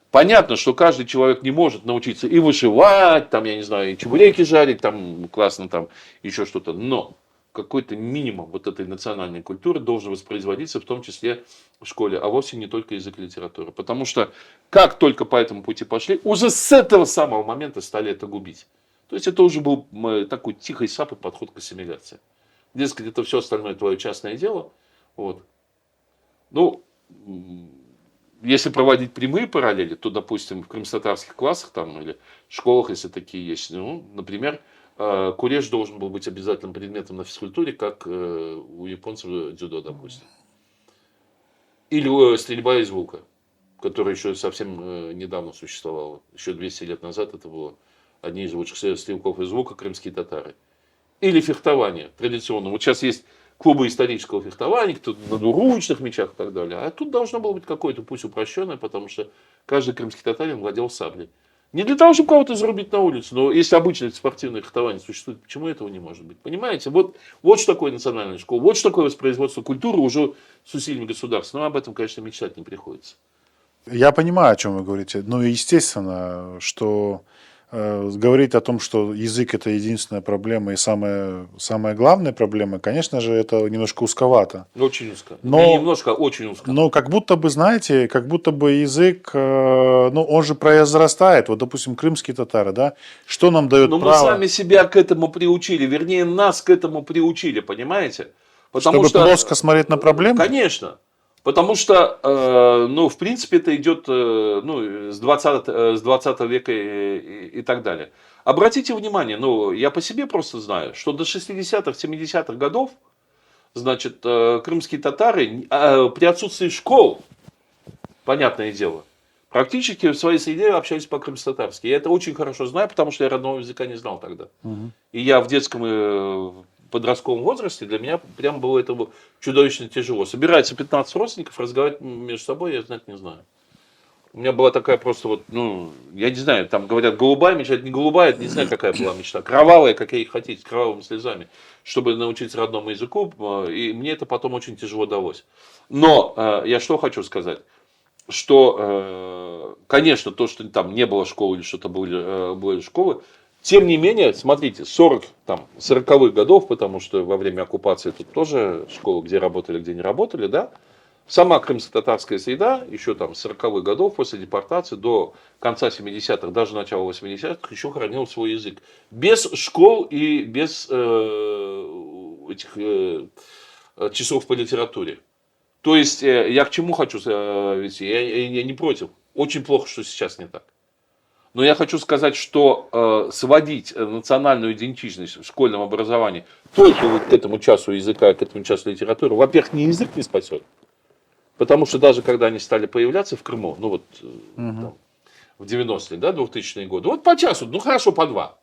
Понятно, что каждый человек не может научиться и вышивать, там, я не знаю, и чебуреки жарить, там, классно, там, еще что-то. Но какой-то минимум вот этой национальной культуры должен воспроизводиться, в том числе в школе, а вовсе не только язык и литература. Потому что как только по этому пути пошли, уже с этого самого момента стали это губить. То есть это уже был такой тихий сапый подход к ассимиляции. Дескать, это все остальное твое частное дело. Вот. Ну, если проводить прямые параллели, то, допустим, в крымско-татарских классах там, или школах, если такие есть, ну, например, куреж должен был быть обязательным предметом на физкультуре, как у японцев дзюдо, допустим. Или стрельба из лука, которая еще совсем недавно существовала. Еще 200 лет назад это было одни из лучших стрелков из лука крымские татары. Или фехтование традиционно. Вот сейчас есть клубы исторического фехтования, кто на двуручных мечах и так далее. А тут должно было быть какое-то, пусть упрощенное, потому что каждый крымский татарин владел саблей. Не для того, чтобы кого-то зарубить на улицу, но если обычное спортивное фехтование существует, почему этого не может быть? Понимаете? Вот что такое национальная школа, вот что такое воспроизводство культуры уже с усилиями государства. Но об этом, конечно, мечтать не приходится. Я понимаю, о чем вы говорите. Ну, естественно, что говорить о том, что язык это единственная проблема и самая главная проблема, конечно же, это немножко узковато. Очень узко. Но- Не немножко, а очень узко. Но как будто бы, знаете, как будто бы язык, ну, он же произрастает. Вот, допустим, крымские татары, да? Что нам дает Но мы право, сами себя к этому приучили, вернее, нас к этому приучили, понимаете? чтобы плоско смотреть на проблему? Конечно. Потому что, ну, в принципе, это идет ну, с 20 века и так далее. Обратите внимание, ну, я по себе просто знаю, что до 60-х, 70-х годов, значит, крымские татары при отсутствии школ, понятное дело, практически в своей среде общались по-крымско-татарски. Я это очень хорошо знаю, потому что я родного языка не знал тогда. Мгм. И я в детском и подростковом возрасте, для меня прям было это чудовищно тяжело. Собирается 15 родственников, разговаривать между собой я знать не знаю. У меня была такая просто вот, ну, я не знаю, там говорят, голубая мечта, это не голубая, это не знаю, какая была мечта. Кровавая, какие хотите, с кровавыми слезами, чтобы научиться родному языку, и мне это потом очень тяжело далось. Но я что хочу сказать, что, конечно, то, что там не было школы или что-то были школы, тем не менее, смотрите, 40-х годов, потому что во время оккупации тут тоже школы, где работали, где не работали, да, сама крымско-татарская среда, еще там с 40-х годов, после депортации, до конца 70-х, даже начала 80-х, еще хранил свой язык. Без школ и без этих часов по литературе. То есть, я к чему хочу, ведь я не против. Очень плохо, что сейчас не так. Но я хочу сказать, что сводить национальную идентичность в школьном образовании только вот к этому часу языка, к этому часу литературы, во-первых, ни язык не спасет. Потому что даже когда они стали появляться в Крыму, ну вот там, в 90-е, да, 2000-е годы, вот по часу, ну хорошо, по 2.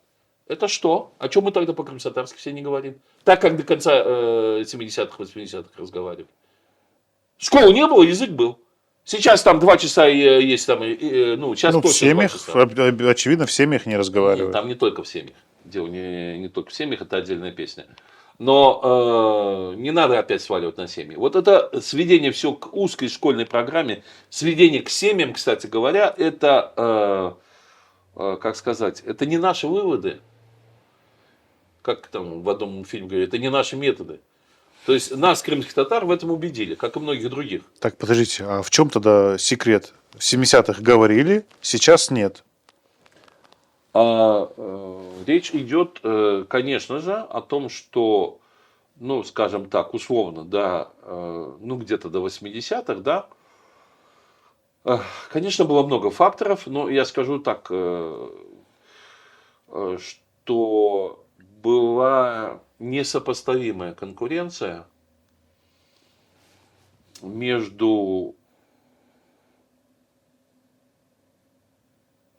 Это что? О чем мы тогда по-крымско-татарски все не говорим? Так как до конца 70-х, 80-х разговаривали. Школы не было, язык был. Сейчас там 2 часа есть, там, ну, сейчас Ну, в точно 2 семьях, часа. очевидно, в семьях не Нет, разговаривают. там не только в семьях. Дело не только в семьях, это отдельная песня. Но не надо опять сваливать на семьи. Вот это сведение все к узкой школьной программе, сведение к семьям, кстати говоря, это, как сказать, это не наши выводы, как там в одном фильме говорят, это не наши методы. То есть нас, крымских татар, в этом убедили, как и многих других. Так, подождите, а в чем тогда секрет? В 70-х говорили, сейчас нет. Речь идет, конечно же, о том, что, ну, скажем так, условно, да, ну, где-то до 80-х, да, конечно, было много факторов, но я скажу так, что была несопоставимая конкуренция между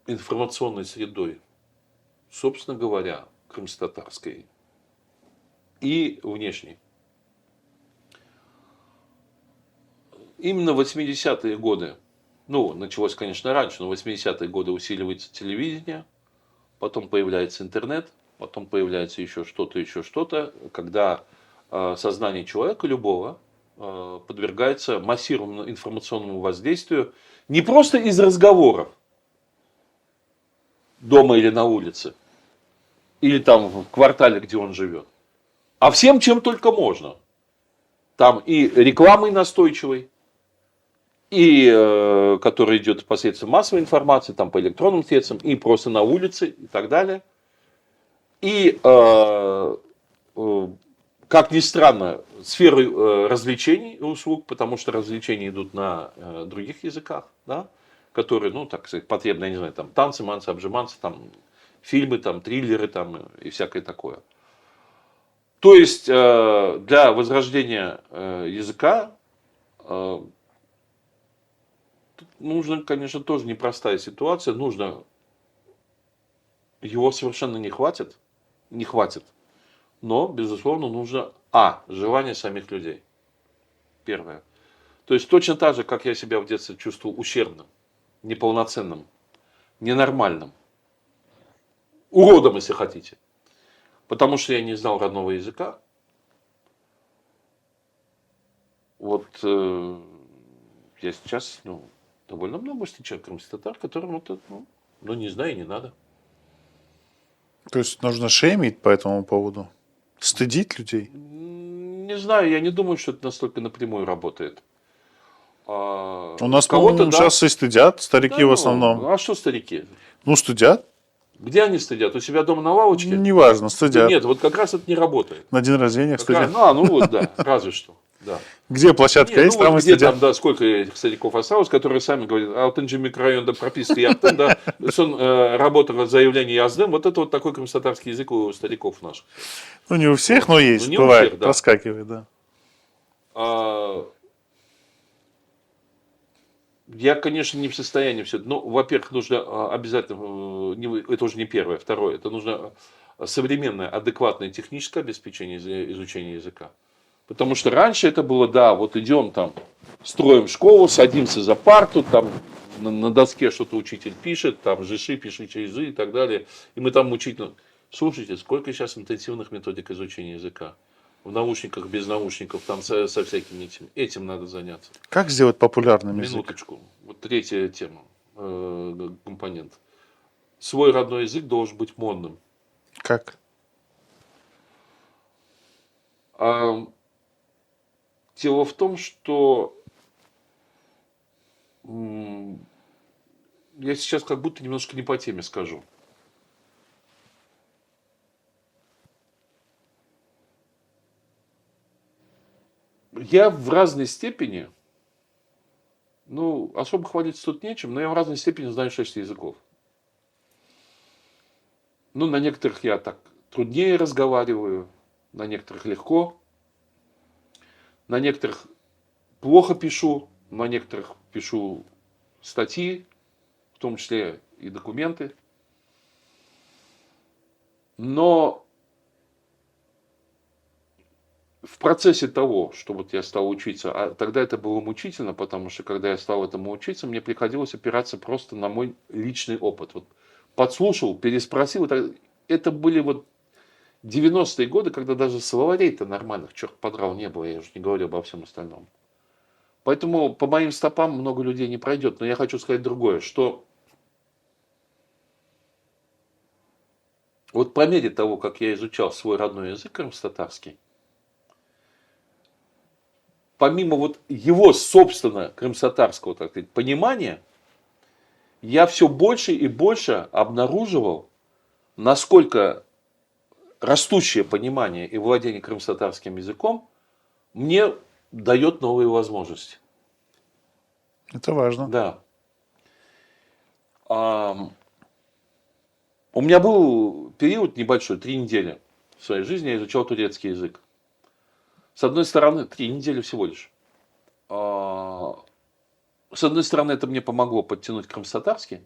информационной средой, собственно говоря, крымско-татарской, и внешней. Именно в 80-е годы, ну, началось, конечно, раньше, но в 80-е годы усиливается телевидение, потом появляется интернет, потом появляется еще что-то, когда сознание человека любого подвергается массированному информационному воздействию не просто из разговоров дома или на улице, или там в квартале, где он живет, а всем, чем только можно. Там и рекламой настойчивой, и которая идет посредством массовой информации, там по электронным средствам, и просто на улице и так далее. И, как ни странно, сферы развлечений и услуг, потому что развлечения идут на других языках, да, которые, ну, так сказать, потребны, я не знаю, там танцы, манцы, обжиманцы, там фильмы, там триллеры, там и всякое такое. То есть для возрождения языка нужно, конечно, тоже непростая ситуация. Нужно, его совершенно не хватит, но, безусловно, нужно, желание самих людей. Первое. То есть точно так же, как я себя в детстве чувствовал ущербным, неполноценным, ненормальным, уродом, если хотите. Потому что я не знал родного языка. Вот я сейчас, довольно много встречаю крымских татар, которым это, не знаю, и не надо. То есть нужно шеймить по этому поводу? Стыдить людей? Не знаю, я не думаю, что это настолько напрямую работает. У нас, Кого-то, по-моему, да. сейчас и стыдят, старики Да, в основном. а что старики? Ну, стыдят? Где они стыдят? У себя дома на лавочке? Неважно, Да стыдят. нет, вот как раз это не работает. На день рождения стыдят. Да, разве что. Да. Где площадка Нет, есть, там и где стыдят. там, да, сколько этих стариков осталось, которые сами говорят, а вот инжи микрорайон, да, прописка яптен, да, сон работал заявление яздым, вот это вот такой крымско-татарский язык у стариков наших. Ну, не у всех, но есть, не у бывает, всех, да. проскакивает, да. Я, конечно, не в состоянии все. Ну, во-первых, нужно обязательно, это уже не первое, второе, это нужно современное, адекватное техническое обеспечение изучения языка. Потому что раньше это было, да, вот идем там, строим школу, садимся за парту, там на доске что-то учитель пишет, там жиши, пишите язы и так далее. И мы там учитель. Слушайте, сколько сейчас интенсивных методик изучения языка? В наушниках, без наушников, там со всякими этим. Этим надо заняться. Как сделать популярным язык? Минуточку. Вот третья тема, компонент. Свой родной язык должен быть модным. Как? Дело в том, что я сейчас как будто немножко не по теме скажу. Я в разной степени, особо хвалиться тут нечем, но я в разной степени знаю 6 языков. На некоторых я так труднее разговариваю, на некоторых легко, на некоторых плохо пишу, на некоторых пишу статьи, в том числе и документы. Но в процессе того, что вот я стал учиться, а тогда это было мучительно, потому что когда я стал этому учиться, мне приходилось опираться просто на мой личный опыт. Вот подслушал, переспросил. Это были вот 90-е годы, когда даже словарей-то нормальных, черт подрал, не было, я уже не говорю обо всем остальном. Поэтому по моим стопам много людей не пройдет. Но я хочу сказать другое, что вот по мере того, как я изучал свой родной язык крымско-татарский, помимо вот его, собственно, крымско-татарского, так сказать, понимания, я все больше и больше обнаруживал, насколько растущее понимание и владение крымско-татарским языком мне дает новые возможности. Это важно. Да. У меня был период небольшой, 3 недели в своей жизни я изучал турецкий язык. С одной стороны, 3 недели всего лишь. С одной стороны, это мне помогло подтянуть крымско-татарский.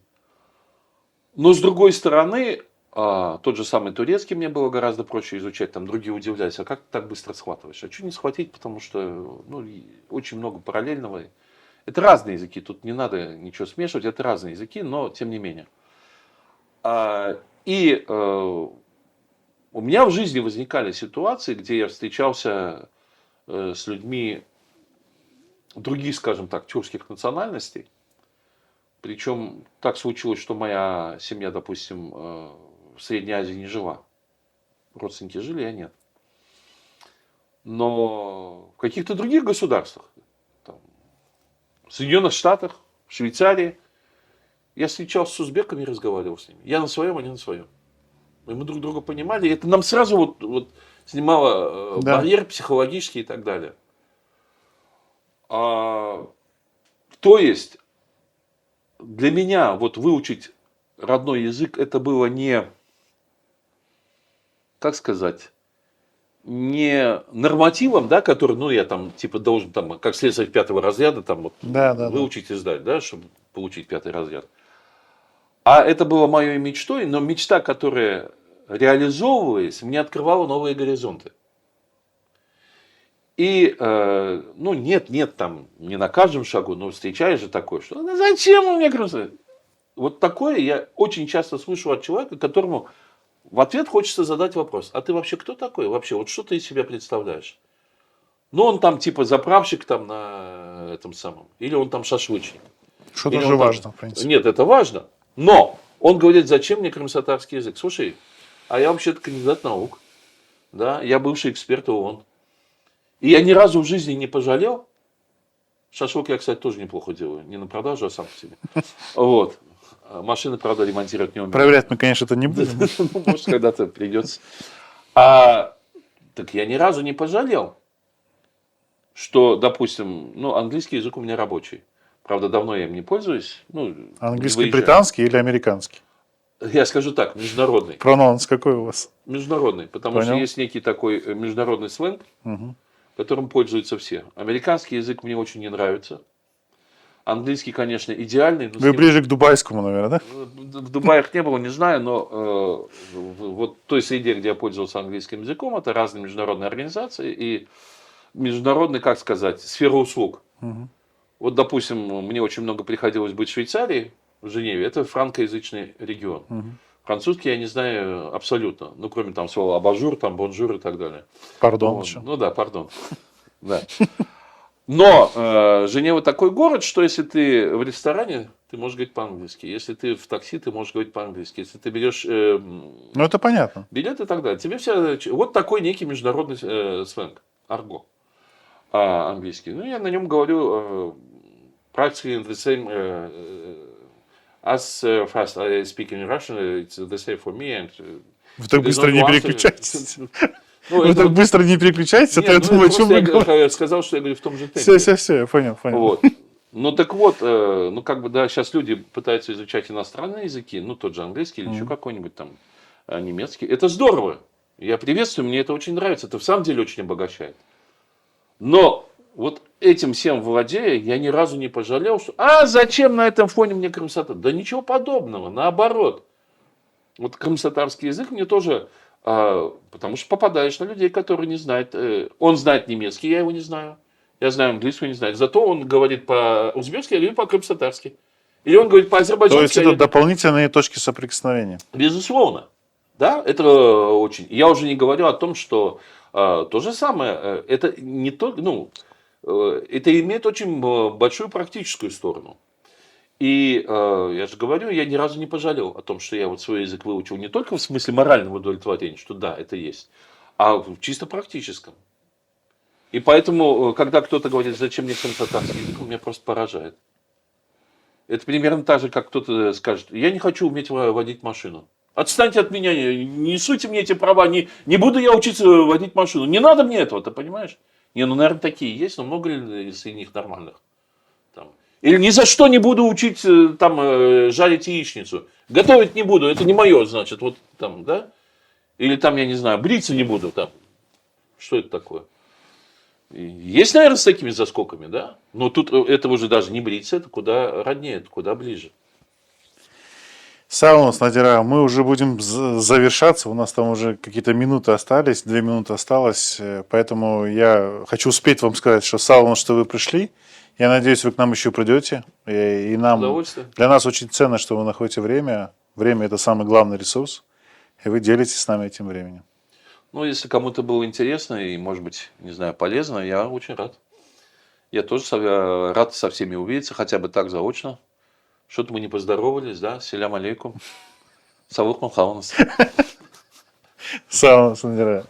Но с другой стороны, тот же самый турецкий мне было гораздо проще изучать. Там другие удивлялись, а как ты так быстро схватываешь? А что не схватить, потому что очень много параллельного. Это разные языки, тут не надо ничего смешивать, это разные языки, но тем не менее. И у меня в жизни возникали ситуации, где я встречался с людьми других, скажем так, тюркских национальностей. Причем так случилось, что моя семья, допустим, в Средней Азии не жила. Родственники жили, я нет. Но в каких-то других государствах, там, в Соединенных Штатах, в Швейцарии, я встречался с узбеками и разговаривал с ними. Я на своем, они на своем. И мы друг друга понимали. И это нам сразу вот снимало барьер психологический и так далее. То есть, для меня вот выучить родной язык, это было не, как сказать, не нормативом, да, который, я там, типа, должен, там, как слесарь 5-го разряда, там, вот, выучить и сдать, да, чтобы получить 5-й разряд. А это было моей мечтой, но мечта, которая реализовываясь, мне открывала новые горизонты. И, нет, там, не на каждом шагу, но встречаешь же такое, что зачем у меня красота? Вот такое я очень часто слышу от человека, которому в ответ хочется задать вопрос. А ты вообще кто такой? Вообще, вот что ты из себя представляешь? Он там типа заправщик там на этом самом. Или он там шашлычник. Что тоже важно, в принципе. Нет, это важно. Но он говорит, зачем мне крымско-татарский язык? Слушай, а я вообще-то кандидат наук. Да, я бывший эксперт ООН. И я ни разу в жизни не пожалел. Шашлык я, кстати, тоже неплохо делаю. Не на продажу, а сам по себе. Вот. Машины, правда, ремонтировать не умею. Проверять мы, конечно, это не будем. Может, когда-то придется. Так я ни разу не пожалел, что, допустим, английский язык у меня рабочий. Правда, давно я им не пользуюсь. Английский, британский или американский? Я скажу так, международный. Прононс какой у вас? Международный, потому что есть некий такой международный сленг, которым пользуются все. Американский язык мне очень не нравится. Английский, конечно, идеальный. Вы ближе к дубайскому, наверное, да? В Дубаях не было, не знаю, но вот в той среде, где я пользовался английским языком, это разные международные организации и международный, как сказать, сфера услуг. Вот, допустим, мне очень много приходилось быть в Швейцарии, в Женеве, это франкоязычный регион. Французский я не знаю абсолютно, кроме там слова абажур, там бонжур и так далее. Пардон. Пардон. Да. Но Женева такой город, что если ты в ресторане, ты можешь говорить по-английски. Если ты в такси, ты можешь говорить по-английски. Если ты берешь это понятно. билет и так далее. Тебе все... Вот такой некий международный сленг, арго английский. Я на нем говорю practically the same as fast I speak in Russian, it's the same for me. And, вы так быстро не переключаетесь. Вы так быстро не переключаетесь, а то я думаю, о чем вы говорите. Я сказал, что я говорю в том же темпе. Все, я понял. Вот. Так вот, сейчас люди пытаются изучать иностранные языки, тот же английский или еще какой-нибудь там немецкий. Это здорово. Я приветствую, мне это очень нравится. Это в самом деле очень обогащает. Но вот этим всем владея, я ни разу не пожалел, что зачем на этом фоне мне крымско-татар? Да ничего подобного, наоборот. Вот крымско-татарский язык мне тоже, потому что попадаешь на людей, которые не знают. Он знает немецкий, я его не знаю. Я знаю английский, не знаю. Зато он говорит по-узбекски, я говорю по-крымско-татарски. Или он говорит по-азербайджански. То есть это дополнительные точки соприкосновения. Безусловно. Да, это очень. Я уже не говорю о том, что то же самое, это не только, ну, это имеет очень большую практическую сторону. И я же говорю, я ни разу не пожалел о том, что я вот свой язык выучил не только в смысле морального удовлетворения, что да, это есть, а в чисто практическом. И поэтому, когда кто-то говорит, зачем мне татарский язык, он меня просто поражает. Это примерно так же, как кто-то скажет, я не хочу уметь водить машину. Отстаньте от меня, не суйте мне эти права, не буду я учиться водить машину. Не надо мне этого, ты понимаешь? Не, ну, наверное, такие есть, но много ли среди них нормальных? Там. Или ни за что не буду учить там жарить яичницу. Готовить не буду, это не мое, значит, вот там, да? Или там, я не знаю, бриться не буду там. Что это такое? И есть, наверное, с такими заскоками, да? Но тут это уже даже не бриться, это куда роднее, это куда ближе. Саунус, Надира, мы уже будем завершаться. У нас там уже какие-то минуты остались, 2 минуты осталось. Поэтому я хочу успеть вам сказать, что Саунус, что вы пришли. Я надеюсь, вы к нам еще придете. И С нам, удовольствием. для нас очень ценно, что вы находите время. Время – это самый главный ресурс. И вы делитесь с нами этим временем. Ну, если кому-то было интересно и, может быть, не знаю, полезно, я очень рад. Я тоже рад со всеми увидеться, хотя бы так заочно. Что-то мы не поздоровались, да? Селям алейкум. Савук Махаунас. Саунус, Надира.